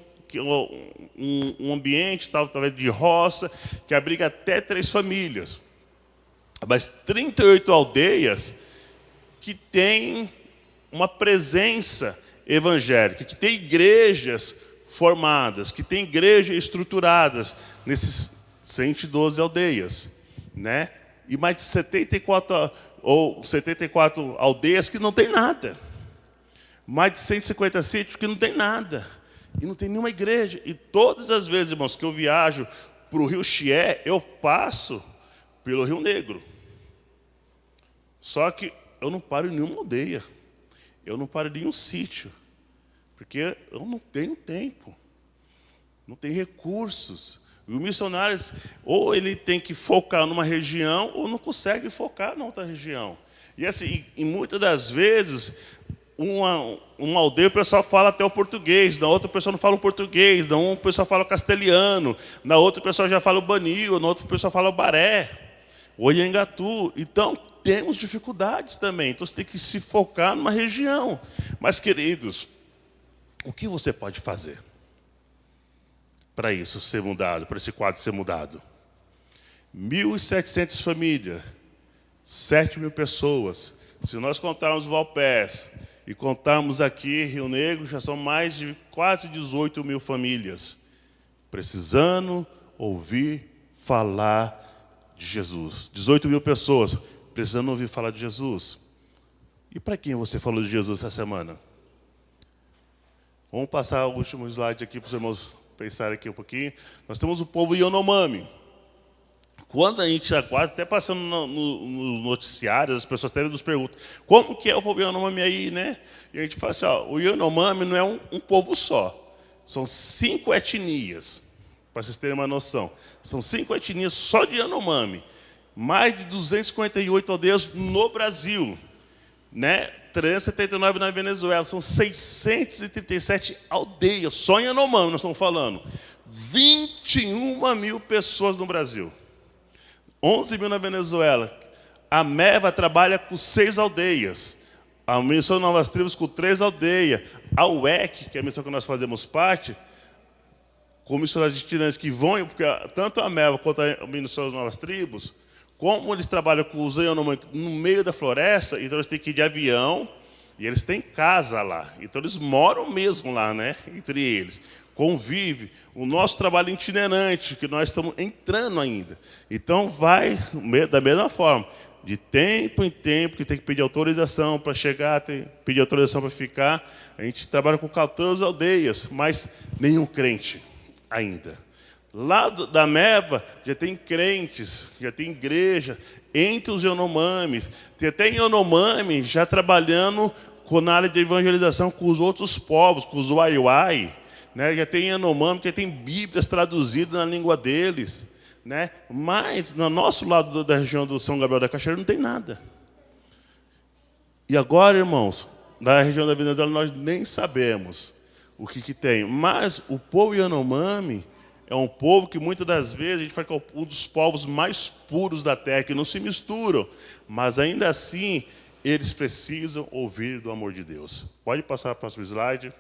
um ambiente, talvez de roça, que abriga até 3 famílias. Mas 38 aldeias que têm uma presença evangélica, que tem igrejas formadas, que tem igrejas estruturadas nesses 112 aldeias, né? E mais de 74 aldeias que não tem nada. Mais de 150 sítios que não tem nada. E não tem nenhuma igreja. E todas as vezes, irmãos, que eu viajo para o Rio Chié, eu passo pelo Rio Negro. Só que eu não paro em nenhuma aldeia. Eu não paro em nenhum sítio, porque eu não tenho tempo, não tenho recursos. E o missionário, ou ele tem que focar numa região, ou não consegue focar na outra região. E assim, e muitas das vezes, uma aldeia o pessoal fala até o português, na outra o pessoal não fala o português, na uma o pessoal fala o castelhano, na outra o pessoal já fala o banil, na outra o pessoal fala o baré, o Anhangatu. Então, temos dificuldades também, então você tem que se focar numa região. Mas, queridos, o que você pode fazer para isso ser mudado, para esse quadro ser mudado? 1.700 famílias, 7 mil pessoas. Se nós contarmos Valpés e contarmos aqui Rio Negro, já são mais de quase 18 mil famílias precisando ouvir falar de Jesus. 18 mil pessoas precisando ouvir falar de Jesus. E para quem você falou de Jesus essa semana? Vamos passar o último slide aqui para os irmãos pensarem aqui um pouquinho. Nós temos o povo Yanomami. Quando a gente agora, até passando nos noticiários, as pessoas até nos perguntam, como que é o povo Yanomami aí, né? E a gente fala assim, ó, o Yanomami não é um povo só. São 5 etnias, para vocês terem uma noção. São 5 etnias só de Yanomami. Mais de 258 aldeias no Brasil, né? 379 na Venezuela, são 637 aldeias, só em Yanomami nós estamos falando. 21 mil pessoas no Brasil, 11 mil na Venezuela. A MEVA trabalha com 6 aldeias, a Missão Novas Tribos com 3 aldeias, a UEC, que é a missão que nós fazemos parte, com missionários itinerantes que vão, porque tanto a MEVA quanto a Missão Novas Tribos, como eles trabalham com os Yanomami no meio da floresta, então eles têm que ir de avião, e eles têm casa lá. Então eles moram mesmo lá, né? Entre eles. Convive. O nosso trabalho itinerante, que nós estamos entrando ainda. Então vai da mesma forma. De tempo em tempo, que tem que pedir autorização para chegar, tem que pedir autorização para ficar. A gente trabalha com 14 aldeias, mas nenhum crente ainda. Lá da MEVA já tem crentes, já tem igreja, entre os Yanomamis. Tem até em Yanomami já trabalhando na área de evangelização com os outros povos, com os Waiwai. Né? Já tem Yanomami, que tem Bíblias traduzidas na língua deles. Né? Mas no nosso lado da região do São Gabriel da Cachoeira não tem nada. E agora, irmãos, na região da Venezuela nós nem sabemos o que tem. Mas o povo Yanomami é um povo que muitas das vezes a gente fala que é um dos povos mais puros da terra, que não se misturam, mas ainda assim eles precisam ouvir do amor de Deus. Pode passar para o próximo slide.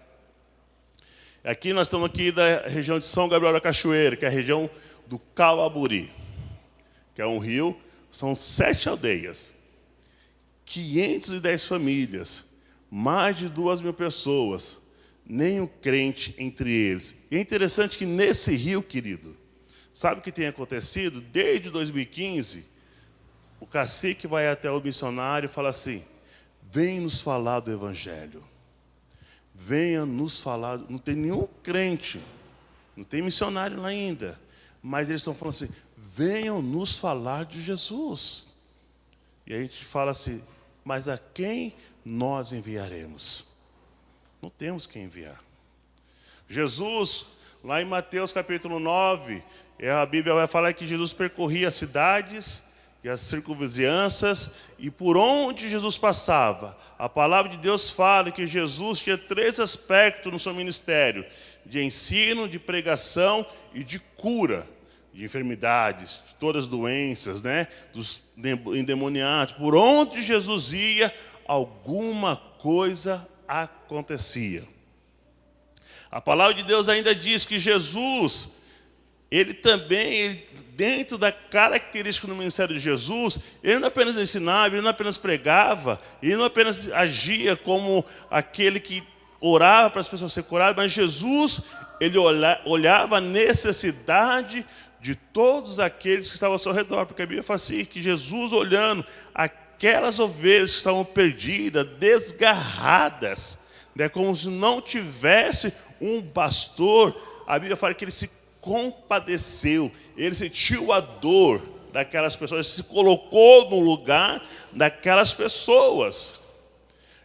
Aqui nós estamos aqui da região de São Gabriel da Cachoeira, que é a região do Calaburi, que é um rio, são 7 aldeias, 510 famílias, mais de 2.000 pessoas, nenhum crente entre eles. E é interessante que nesse rio, querido, sabe o que tem acontecido? Desde 2015, o cacique vai até o missionário e fala assim, vem nos falar do Evangelho. Venha nos falar, não tem nenhum crente, não tem missionário lá ainda, mas eles estão falando assim, venham nos falar de Jesus. E a gente fala assim, mas a quem nós enviaremos? Não temos quem enviar. Jesus, lá em Mateus capítulo 9, a Bíblia vai falar que Jesus percorria as cidades e as circunvizinhanças, e por onde Jesus passava, a palavra de Deus fala que Jesus tinha 3 aspectos no seu ministério, de ensino, de pregação e de cura, de enfermidades, de todas as doenças, né? Dos endemoniados. Por onde Jesus ia, alguma coisa acontecia. A palavra de Deus ainda diz que Jesus, ele também, dentro da característica do ministério de Jesus, ele não apenas ensinava, ele não apenas pregava, ele não apenas agia como aquele que orava para as pessoas serem curadas, mas Jesus, ele olhava a necessidade de todos aqueles que estavam ao seu redor, porque a Bíblia fala assim, que Jesus olhando aquelas ovelhas que estavam perdidas, desgarradas, né, como se não tivesse um pastor, a Bíblia fala que ele se compadeceu, ele sentiu a dor daquelas pessoas, ele se colocou no lugar daquelas pessoas.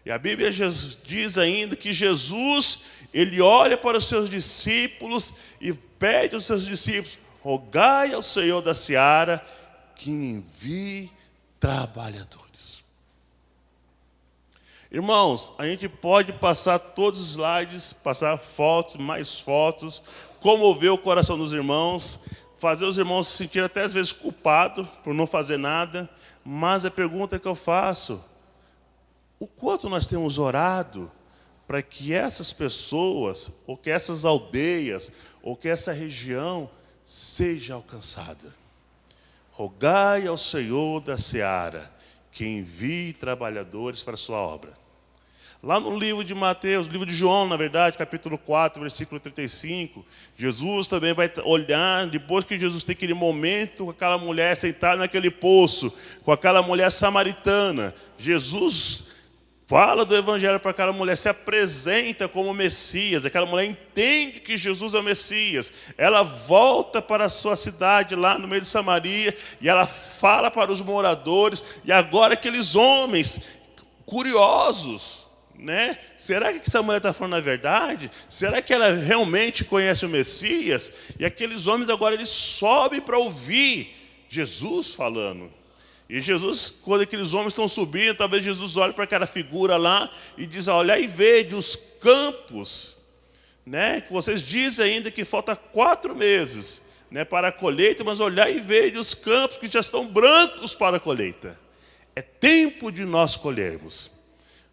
E a Bíblia diz ainda que Jesus, ele olha para os seus discípulos e pede aos seus discípulos, rogai ao Senhor da seara que envie trabalhadores. Irmãos, a gente pode passar todos os slides, passar fotos, mais fotos, comover o coração dos irmãos, fazer os irmãos se sentirem até às vezes culpados por não fazer nada, mas a pergunta que eu faço, o quanto nós temos orado para que essas pessoas, ou que essas aldeias, ou que essa região seja alcançada? Rogai ao Senhor da seara que envie trabalhadores para a sua obra. Lá no livro de Mateus, livro de João, na verdade, capítulo 4, versículo 35, Jesus também vai olhar, depois que Jesus tem aquele momento com aquela mulher sentada naquele poço, com aquela mulher samaritana, Jesus fala do evangelho para aquela mulher, se apresenta como Messias, aquela mulher entende que Jesus é o Messias, ela volta para a sua cidade lá no meio de Samaria, e ela fala para os moradores, e agora aqueles homens curiosos, né? Será que essa mulher está falando a verdade? Será que ela realmente conhece o Messias? E aqueles homens agora eles sobem para ouvir Jesus falando. E Jesus, quando aqueles homens estão subindo, talvez Jesus olhe para aquela figura lá e diz, olha e vede os campos, né, que vocês dizem ainda que falta 4 meses, né, para a colheita, mas olhar e vede os campos que já estão brancos para a colheita. É tempo de nós colhermos.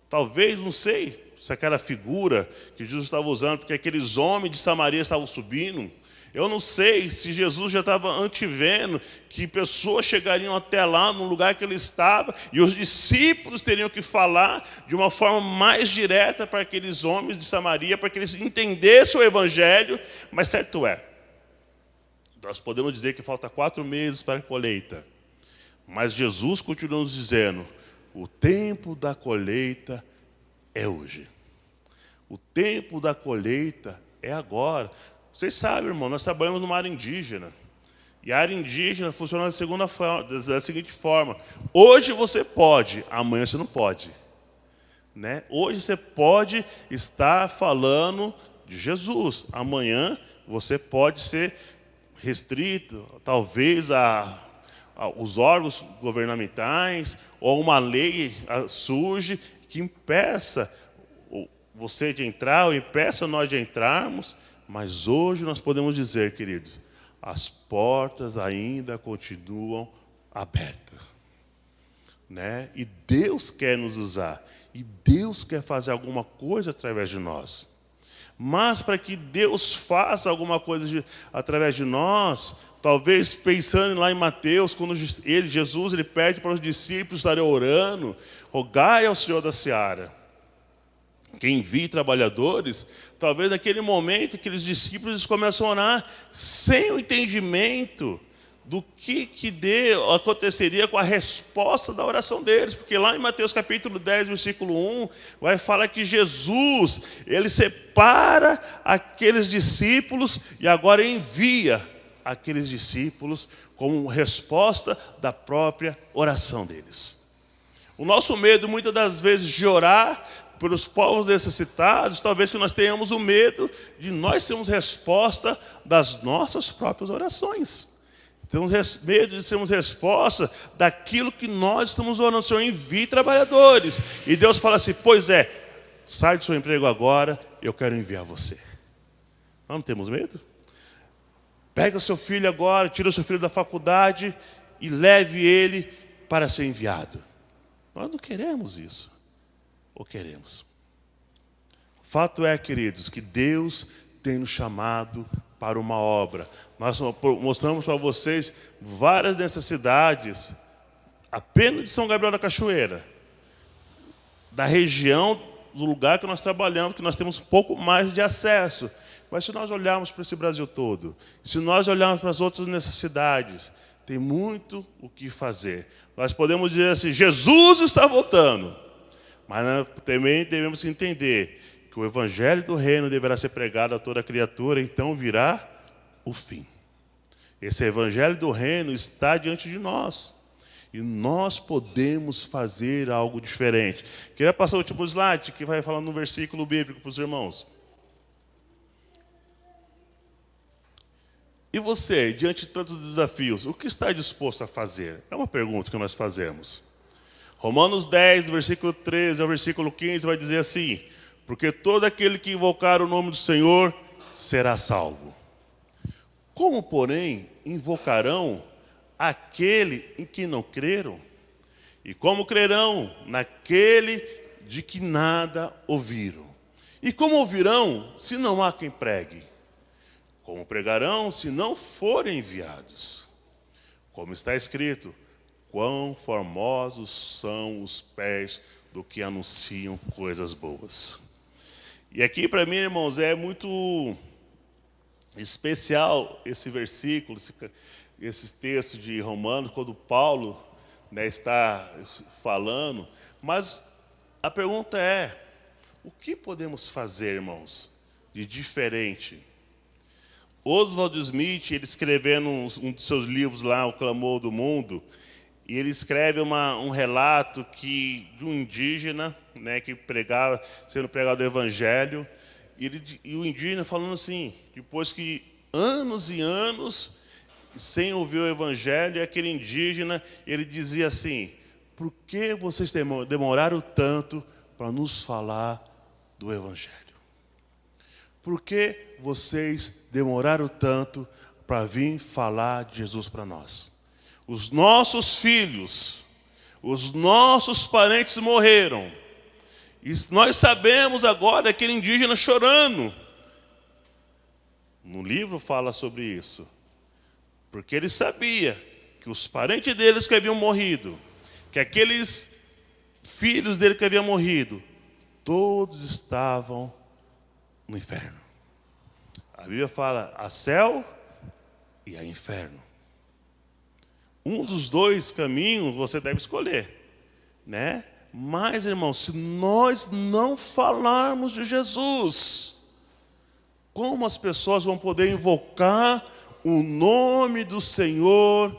Talvez, não sei, se aquela figura que Jesus estava usando, porque aqueles homens de Samaria estavam subindo, eu não sei se Jesus já estava antevendo que pessoas chegariam até lá, no lugar que ele estava, e os discípulos teriam que falar de uma forma mais direta para aqueles homens de Samaria, para que eles entendessem o Evangelho, mas certo é, nós podemos dizer que falta 4 meses para a colheita, mas Jesus continua nos dizendo, o tempo da colheita é hoje. O tempo da colheita é agora. Vocês sabem, irmão, nós trabalhamos numa área indígena. E a área indígena funciona da seguinte forma. Hoje você pode, amanhã você não pode. Né? Hoje você pode estar falando de Jesus. Amanhã você pode ser restrito, talvez, os órgãos governamentais, ou uma lei surge que impeça você de entrar, ou impeça nós de entrarmos, mas hoje nós podemos dizer, queridos, as portas ainda continuam abertas. Né? E Deus quer nos usar, e Deus quer fazer alguma coisa através de nós. Mas para que Deus faça alguma coisa através de nós, talvez pensando lá em Mateus, quando Jesus pede para os discípulos estarem orando, rogai ao Senhor da seara, que envie trabalhadores, talvez naquele momento aqueles discípulos começam a orar sem o entendimento do que aconteceria com a resposta da oração deles. Porque lá em Mateus capítulo 10, versículo 1, vai falar que Jesus, ele separa aqueles discípulos e agora envia aqueles discípulos como resposta da própria oração deles. O nosso medo, muitas das vezes, de orar pelos povos necessitados, talvez que nós tenhamos o medo de nós sermos resposta das nossas próprias orações. Temos medo de sermos resposta daquilo que nós estamos orando. O Senhor envie trabalhadores. E Deus fala assim, pois é, sai do seu emprego agora, eu quero enviar você. Nós não temos medo? Pega o seu filho agora, tira o seu filho da faculdade e leve ele para ser enviado. Nós não queremos isso. Ou queremos? Fato é, queridos, que Deus tem nos chamado para uma obra. Nós mostramos para vocês várias necessidades, apenas de São Gabriel da Cachoeira, da região, do lugar que nós trabalhamos, que nós temos um pouco mais de acesso. Mas se nós olharmos para esse Brasil todo, se nós olharmos para as outras necessidades, tem muito o que fazer. Nós podemos dizer assim, Jesus está voltando. Mas também devemos entender que o Evangelho do Reino deverá ser pregado a toda criatura, então virá o fim. Esse Evangelho do Reino está diante de nós. E nós podemos fazer algo diferente. Queria passar o último slide, que vai falar no versículo bíblico para os irmãos. E você, diante de tantos desafios, o que está disposto a fazer? É uma pergunta que nós fazemos. Romanos 10, do versículo 13 ao versículo 15, vai dizer assim, porque todo aquele que invocar o nome do Senhor será salvo. Como, porém, invocarão aquele em que não creram? E como crerão naquele de que nada ouviram? E como ouvirão se não há quem pregue? Como pregarão se não forem enviados? Como está escrito, quão formosos são os pés do que anunciam coisas boas. E aqui, para mim, irmãos, é muito especial esse versículo, esse texto de Romanos, quando Paulo, né, está falando. Mas a pergunta é, o que podemos fazer, irmãos, de diferente? Oswald Smith, ele escrevendo um dos seus livros lá, O Clamor do Mundo, e ele escreve um relato de um indígena, né, que sendo pregado o Evangelho, e o indígena falando assim, depois que anos e anos sem ouvir o evangelho, e aquele indígena, ele dizia assim: por que vocês demoraram tanto para nos falar do evangelho? Por que vocês demoraram tanto para vir falar de Jesus para nós? Os nossos filhos, os nossos parentes morreram. E nós sabemos agora aquele indígena chorando. No livro fala sobre isso. Porque ele sabia que os parentes deles que haviam morrido, que aqueles filhos dele que haviam morrido, todos estavam no inferno. A Bíblia fala há céu e há inferno. Um dos dois caminhos você deve escolher, né? Mas, irmãos, se nós não falarmos de Jesus, como as pessoas vão poder invocar o nome do Senhor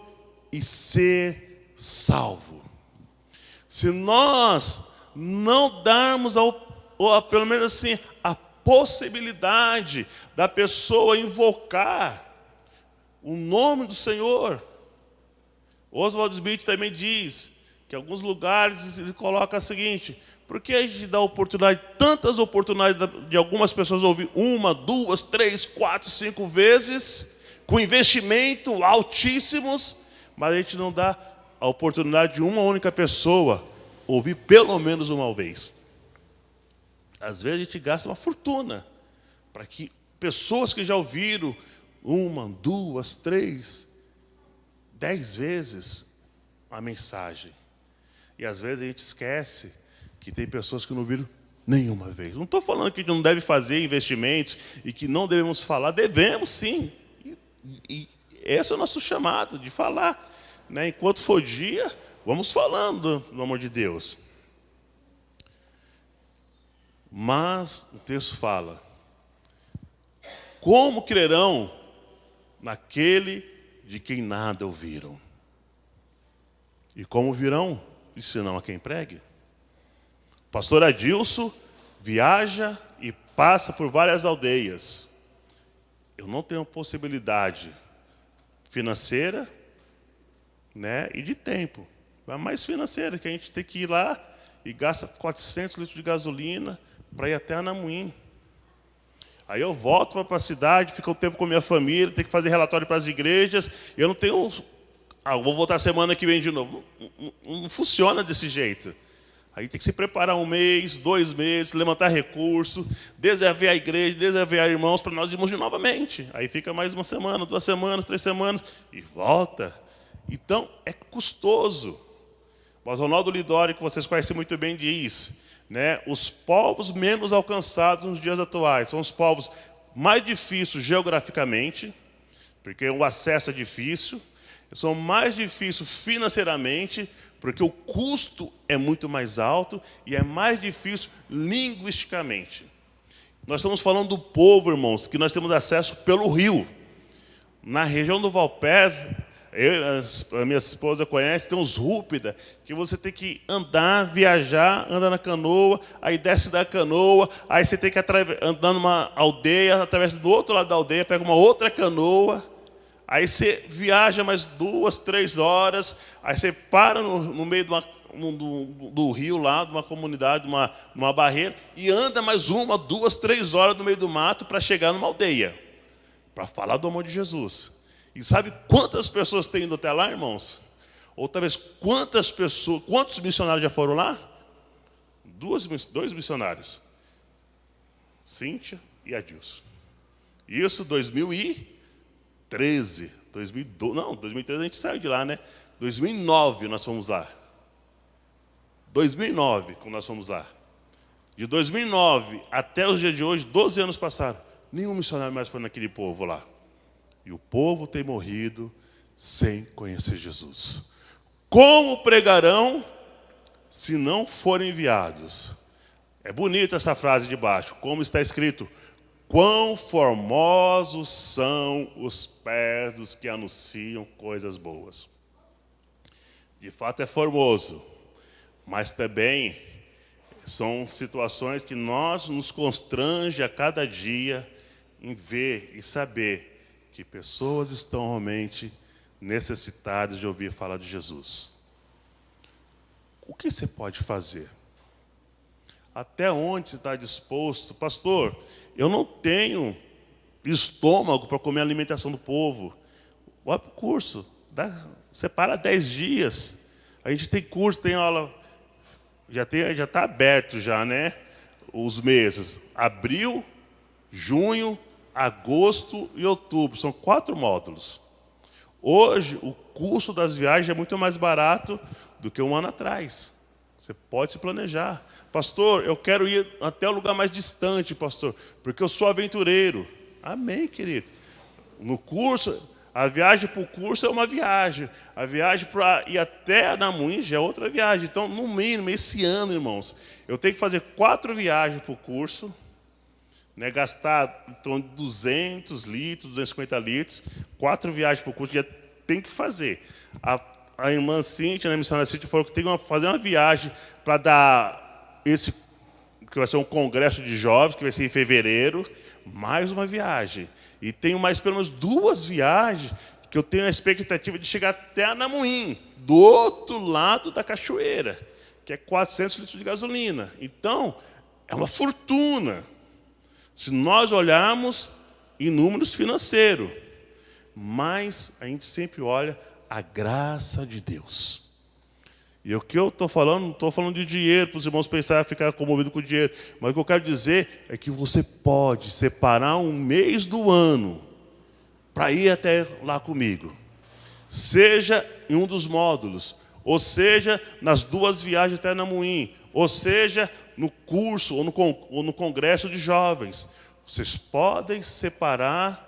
e ser salvo? Se nós não darmos, pelo menos assim, a possibilidade da pessoa invocar o nome do Senhor. Oswald Smith também diz que em alguns lugares ele coloca o seguinte: por que a gente dá oportunidade, tantas oportunidades de algumas pessoas ouvir 1, 2, 3, 4, 5 vezes, com investimento altíssimos, mas a gente não dá a oportunidade de uma única pessoa ouvir pelo menos uma vez? Às vezes a gente gasta uma fortuna para que pessoas que já ouviram 1, 2, 3, 10 vezes a mensagem. E às vezes a gente esquece que tem pessoas que não viram nenhuma vez. Não estou falando que a gente não deve fazer investimentos e que não devemos falar. Devemos sim. E esse é o nosso chamado, de falar, né? Enquanto for dia, vamos falando do amor de Deus. Mas o texto fala: como crerão naquele de quem nada ouviram? E como virão, senão a quem pregue? O pastor Adilson viaja e passa por várias aldeias. Eu não tenho possibilidade financeira, né, e de tempo. É mais financeira, que a gente tem que ir lá e gasta 400 litros de gasolina para ir até Anamoim. Aí eu volto para a cidade, fico um tempo com a minha família, tenho que fazer relatório para as igrejas. Eu não tenho... vou voltar semana que vem de novo. Não funciona desse jeito. Aí tem que se preparar 1 mês, 2 meses, levantar recurso, desafiar a igreja, desafiar irmãos para nós irmos de novamente. Aí fica mais 1 semana, 2 semanas, 3 semanas e volta. Então é custoso. Mas Ronaldo Lidório, que vocês conhecem muito bem, diz, né, os povos menos alcançados nos dias atuais são os povos mais difíceis geograficamente, porque o acesso é difícil, são mais difíceis financeiramente, porque o custo é muito mais alto, e é mais difícil linguisticamente. Nós estamos falando do povo, irmãos, que nós temos acesso pelo rio. Na região do Valpés, a minha esposa conhece, tem uns rúpida, que você tem que andar, viajar, anda na canoa, aí desce da canoa, aí você tem que andar numa aldeia, através do outro lado da aldeia, pega uma outra canoa, aí você viaja mais 2, 3 horas, aí você para no meio do rio lá, de uma comunidade, numa barreira, e anda mais 1, 2, 3 horas no meio do mato para chegar numa aldeia, para falar do amor de Jesus. E sabe quantas pessoas têm ido até lá, irmãos? Ou talvez quantos missionários já foram lá? 2 missionários. Cíntia e Adilson. Isso 2013. 2013 a gente saiu de lá, né? 2009 nós fomos lá. 2009 quando nós fomos lá. De 2009 até os dias de hoje, 12 anos passaram. Nenhum missionário mais foi naquele povo lá. E o povo tem morrido sem conhecer Jesus. Como pregarão se não forem enviados? É bonita essa frase de baixo. Como está escrito: quão formosos são os pés dos que anunciam coisas boas. De fato é formoso, mas também são situações que nos constrange a cada dia em ver e saber que pessoas estão realmente necessitados de ouvir falar de Jesus. O que você pode fazer? Até onde você está disposto? Pastor, eu não tenho estômago para comer a alimentação do povo. Vai para o curso, separa 10 dias. A gente tem curso, tem aula, já está aberto já, né? Os meses, abril, junho, agosto e outubro, são 4 módulos. Hoje, o custo das viagens é muito mais barato do que um ano atrás. Você pode se planejar. Pastor, eu quero ir até o lugar mais distante, pastor, porque eu sou aventureiro. Amém, querido. No curso, a viagem para o curso é uma viagem. A viagem para ir até Anamoim já é outra viagem. Então, no mínimo, esse ano, irmãos, eu tenho que fazer 4 viagens para o curso, né, gastar em torno de 200 litros, 250 litros, 4 viagens para o curso, já tem que fazer. A irmã Cíntia, a missionária Cíntia, falou que tem que fazer uma viagem para dar esse, que vai ser um congresso de jovens, que vai ser em fevereiro, mais uma viagem. E tenho mais pelo menos 2 viagens que eu tenho a expectativa de chegar até Anamoim, do outro lado da cachoeira, que é 400 litros de gasolina. Então, é uma fortuna. Se nós olharmos em números financeiros, mas a gente sempre olha a graça de Deus. E o que eu estou falando, não estou falando de dinheiro, para os irmãos pensarem, ficar comovidos com o dinheiro, mas o que eu quero dizer é que você pode separar um mês do ano para ir até lá comigo. Seja em um dos módulos, ou seja, nas 2 viagens até Anamoim, ou seja, no curso ou no congresso de jovens. Vocês podem separar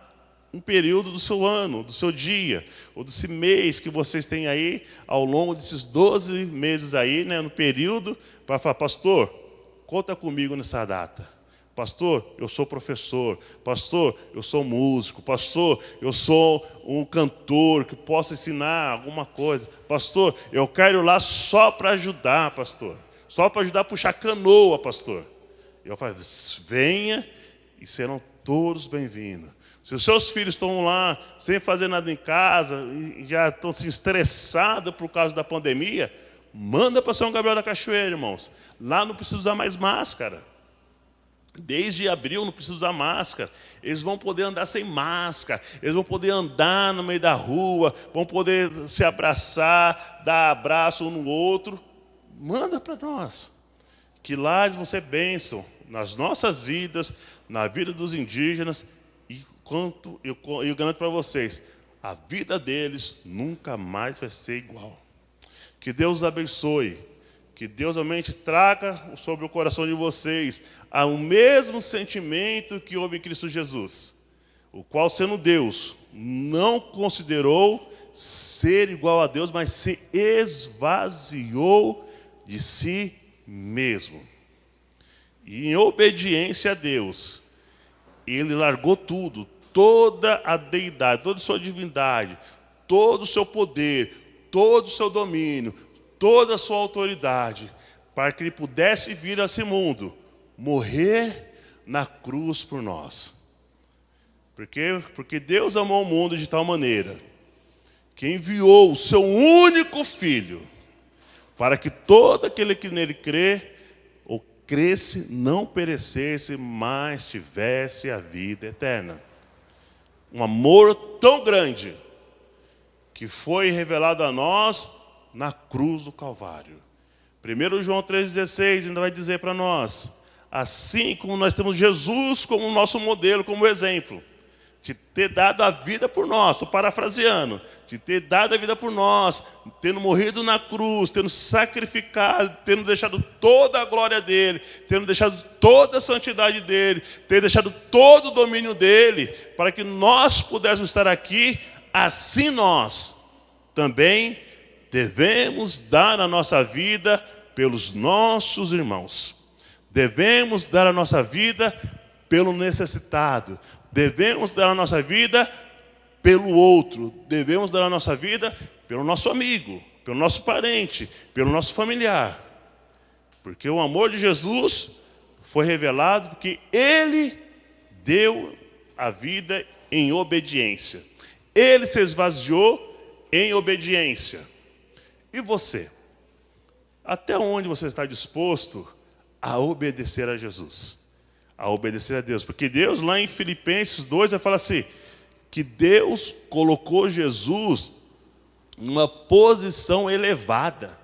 um período do seu ano, do seu dia, ou desse mês que vocês têm aí, ao longo desses 12 meses aí, né, no período, para falar, pastor, conta comigo nessa data. Pastor, eu sou professor. Pastor, eu sou músico. Pastor, eu sou um cantor que posso ensinar alguma coisa. Pastor, eu quero ir lá só para ajudar, pastor. Só para ajudar a puxar canoa, pastor. Eu falo, venha e serão todos bem-vindos. Se os seus filhos estão lá sem fazer nada em casa e já estão se estressados por causa da pandemia, manda para São Gabriel da Cachoeira, irmãos. Lá não precisa usar mais máscara. Desde abril não precisa usar máscara. Eles vão poder andar sem máscara. Eles vão poder andar no meio da rua. Vão poder se abraçar, dar abraço um no outro. Manda para nós. Que lá eles vão ser bênção nas nossas vidas, na vida dos indígenas. E eu garanto para vocês, a vida deles nunca mais vai ser igual. Que Deus os abençoe. Que Deus realmente traga sobre o coração de vocês o mesmo sentimento que houve em Cristo Jesus, o qual, sendo Deus, não considerou ser igual a Deus, mas se esvaziou de si mesmo. E em obediência a Deus, ele largou tudo, toda a deidade, toda a sua divindade, todo o seu poder, todo o seu domínio, toda a sua autoridade, para que ele pudesse vir a esse mundo, morrer na cruz por nós. Porque Deus amou o mundo de tal maneira que enviou o seu único Filho, para que todo aquele que nele crê, ou cresce, não perecesse, mas tivesse a vida eterna. Um amor tão grande, que foi revelado a nós na cruz do Calvário. 1 João 3,16 ainda vai dizer para nós, assim como nós temos Jesus como nosso modelo, como exemplo, de ter dado a vida por nós, estou parafraseando, de ter dado a vida por nós, tendo morrido na cruz, tendo sacrificado, tendo deixado toda a glória dele, tendo deixado toda a santidade dele, tendo deixado todo o domínio dele, para que nós pudéssemos estar aqui, assim nós também devemos dar a nossa vida pelos nossos irmãos. Devemos dar a nossa vida pelo necessitado. Devemos dar a nossa vida pelo outro. Devemos dar a nossa vida pelo nosso amigo, pelo nosso parente, pelo nosso familiar. Porque o amor de Jesus foi revelado porque ele deu a vida em obediência. Ele se esvaziou em obediência. E você? Até onde você está disposto a obedecer a Jesus? A obedecer a Deus? Porque Deus, lá em Filipenses 2, vai falar assim, que Deus colocou Jesus numa posição elevada,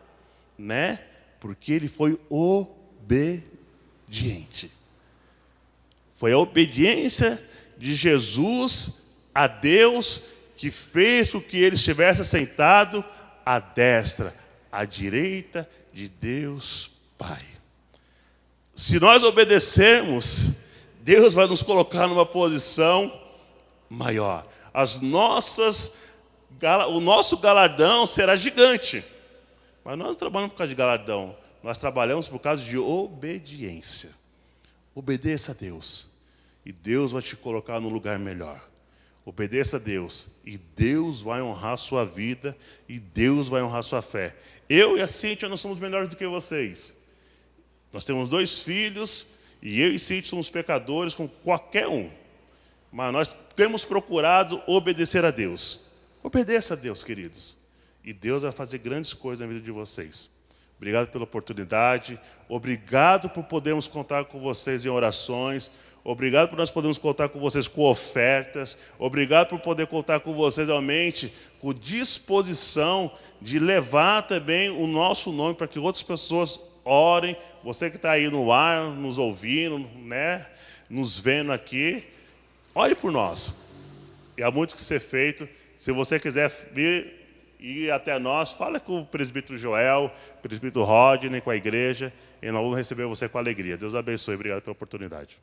né? Porque ele foi obediente. Foi a obediência de Jesus a Deus que fez com que ele estivesse sentado à destra, à direita de Deus Pai. Se nós obedecermos, Deus vai nos colocar numa posição maior. O nosso galardão será gigante. Mas nós não trabalhamos por causa de galardão. Nós trabalhamos por causa de obediência. Obedeça a Deus. E Deus vai te colocar num lugar melhor. Obedeça a Deus. E Deus vai honrar a sua vida. E Deus vai honrar a sua fé. Eu e a Cíntia não somos melhores do que vocês. Nós temos 2 filhos. E eu e Cíntia somos pecadores como qualquer um. Mas nós temos procurado obedecer a Deus. Obedeça a Deus, queridos. E Deus vai fazer grandes coisas na vida de vocês. Obrigado pela oportunidade. Obrigado por podermos contar com vocês em orações. Obrigado por nós podermos contar com vocês com ofertas. Obrigado por poder contar com vocês realmente com disposição de levar também o nosso nome para que outras pessoas orem. Você que está aí no ar, nos ouvindo, né? Nos vendo aqui, ore por nós. E há muito que ser feito. Se você quiser vir e até nós, fala com o presbítero Joel, presbítero Rodney, com a igreja, e nós vamos receber você com alegria. Deus abençoe. Obrigado pela oportunidade.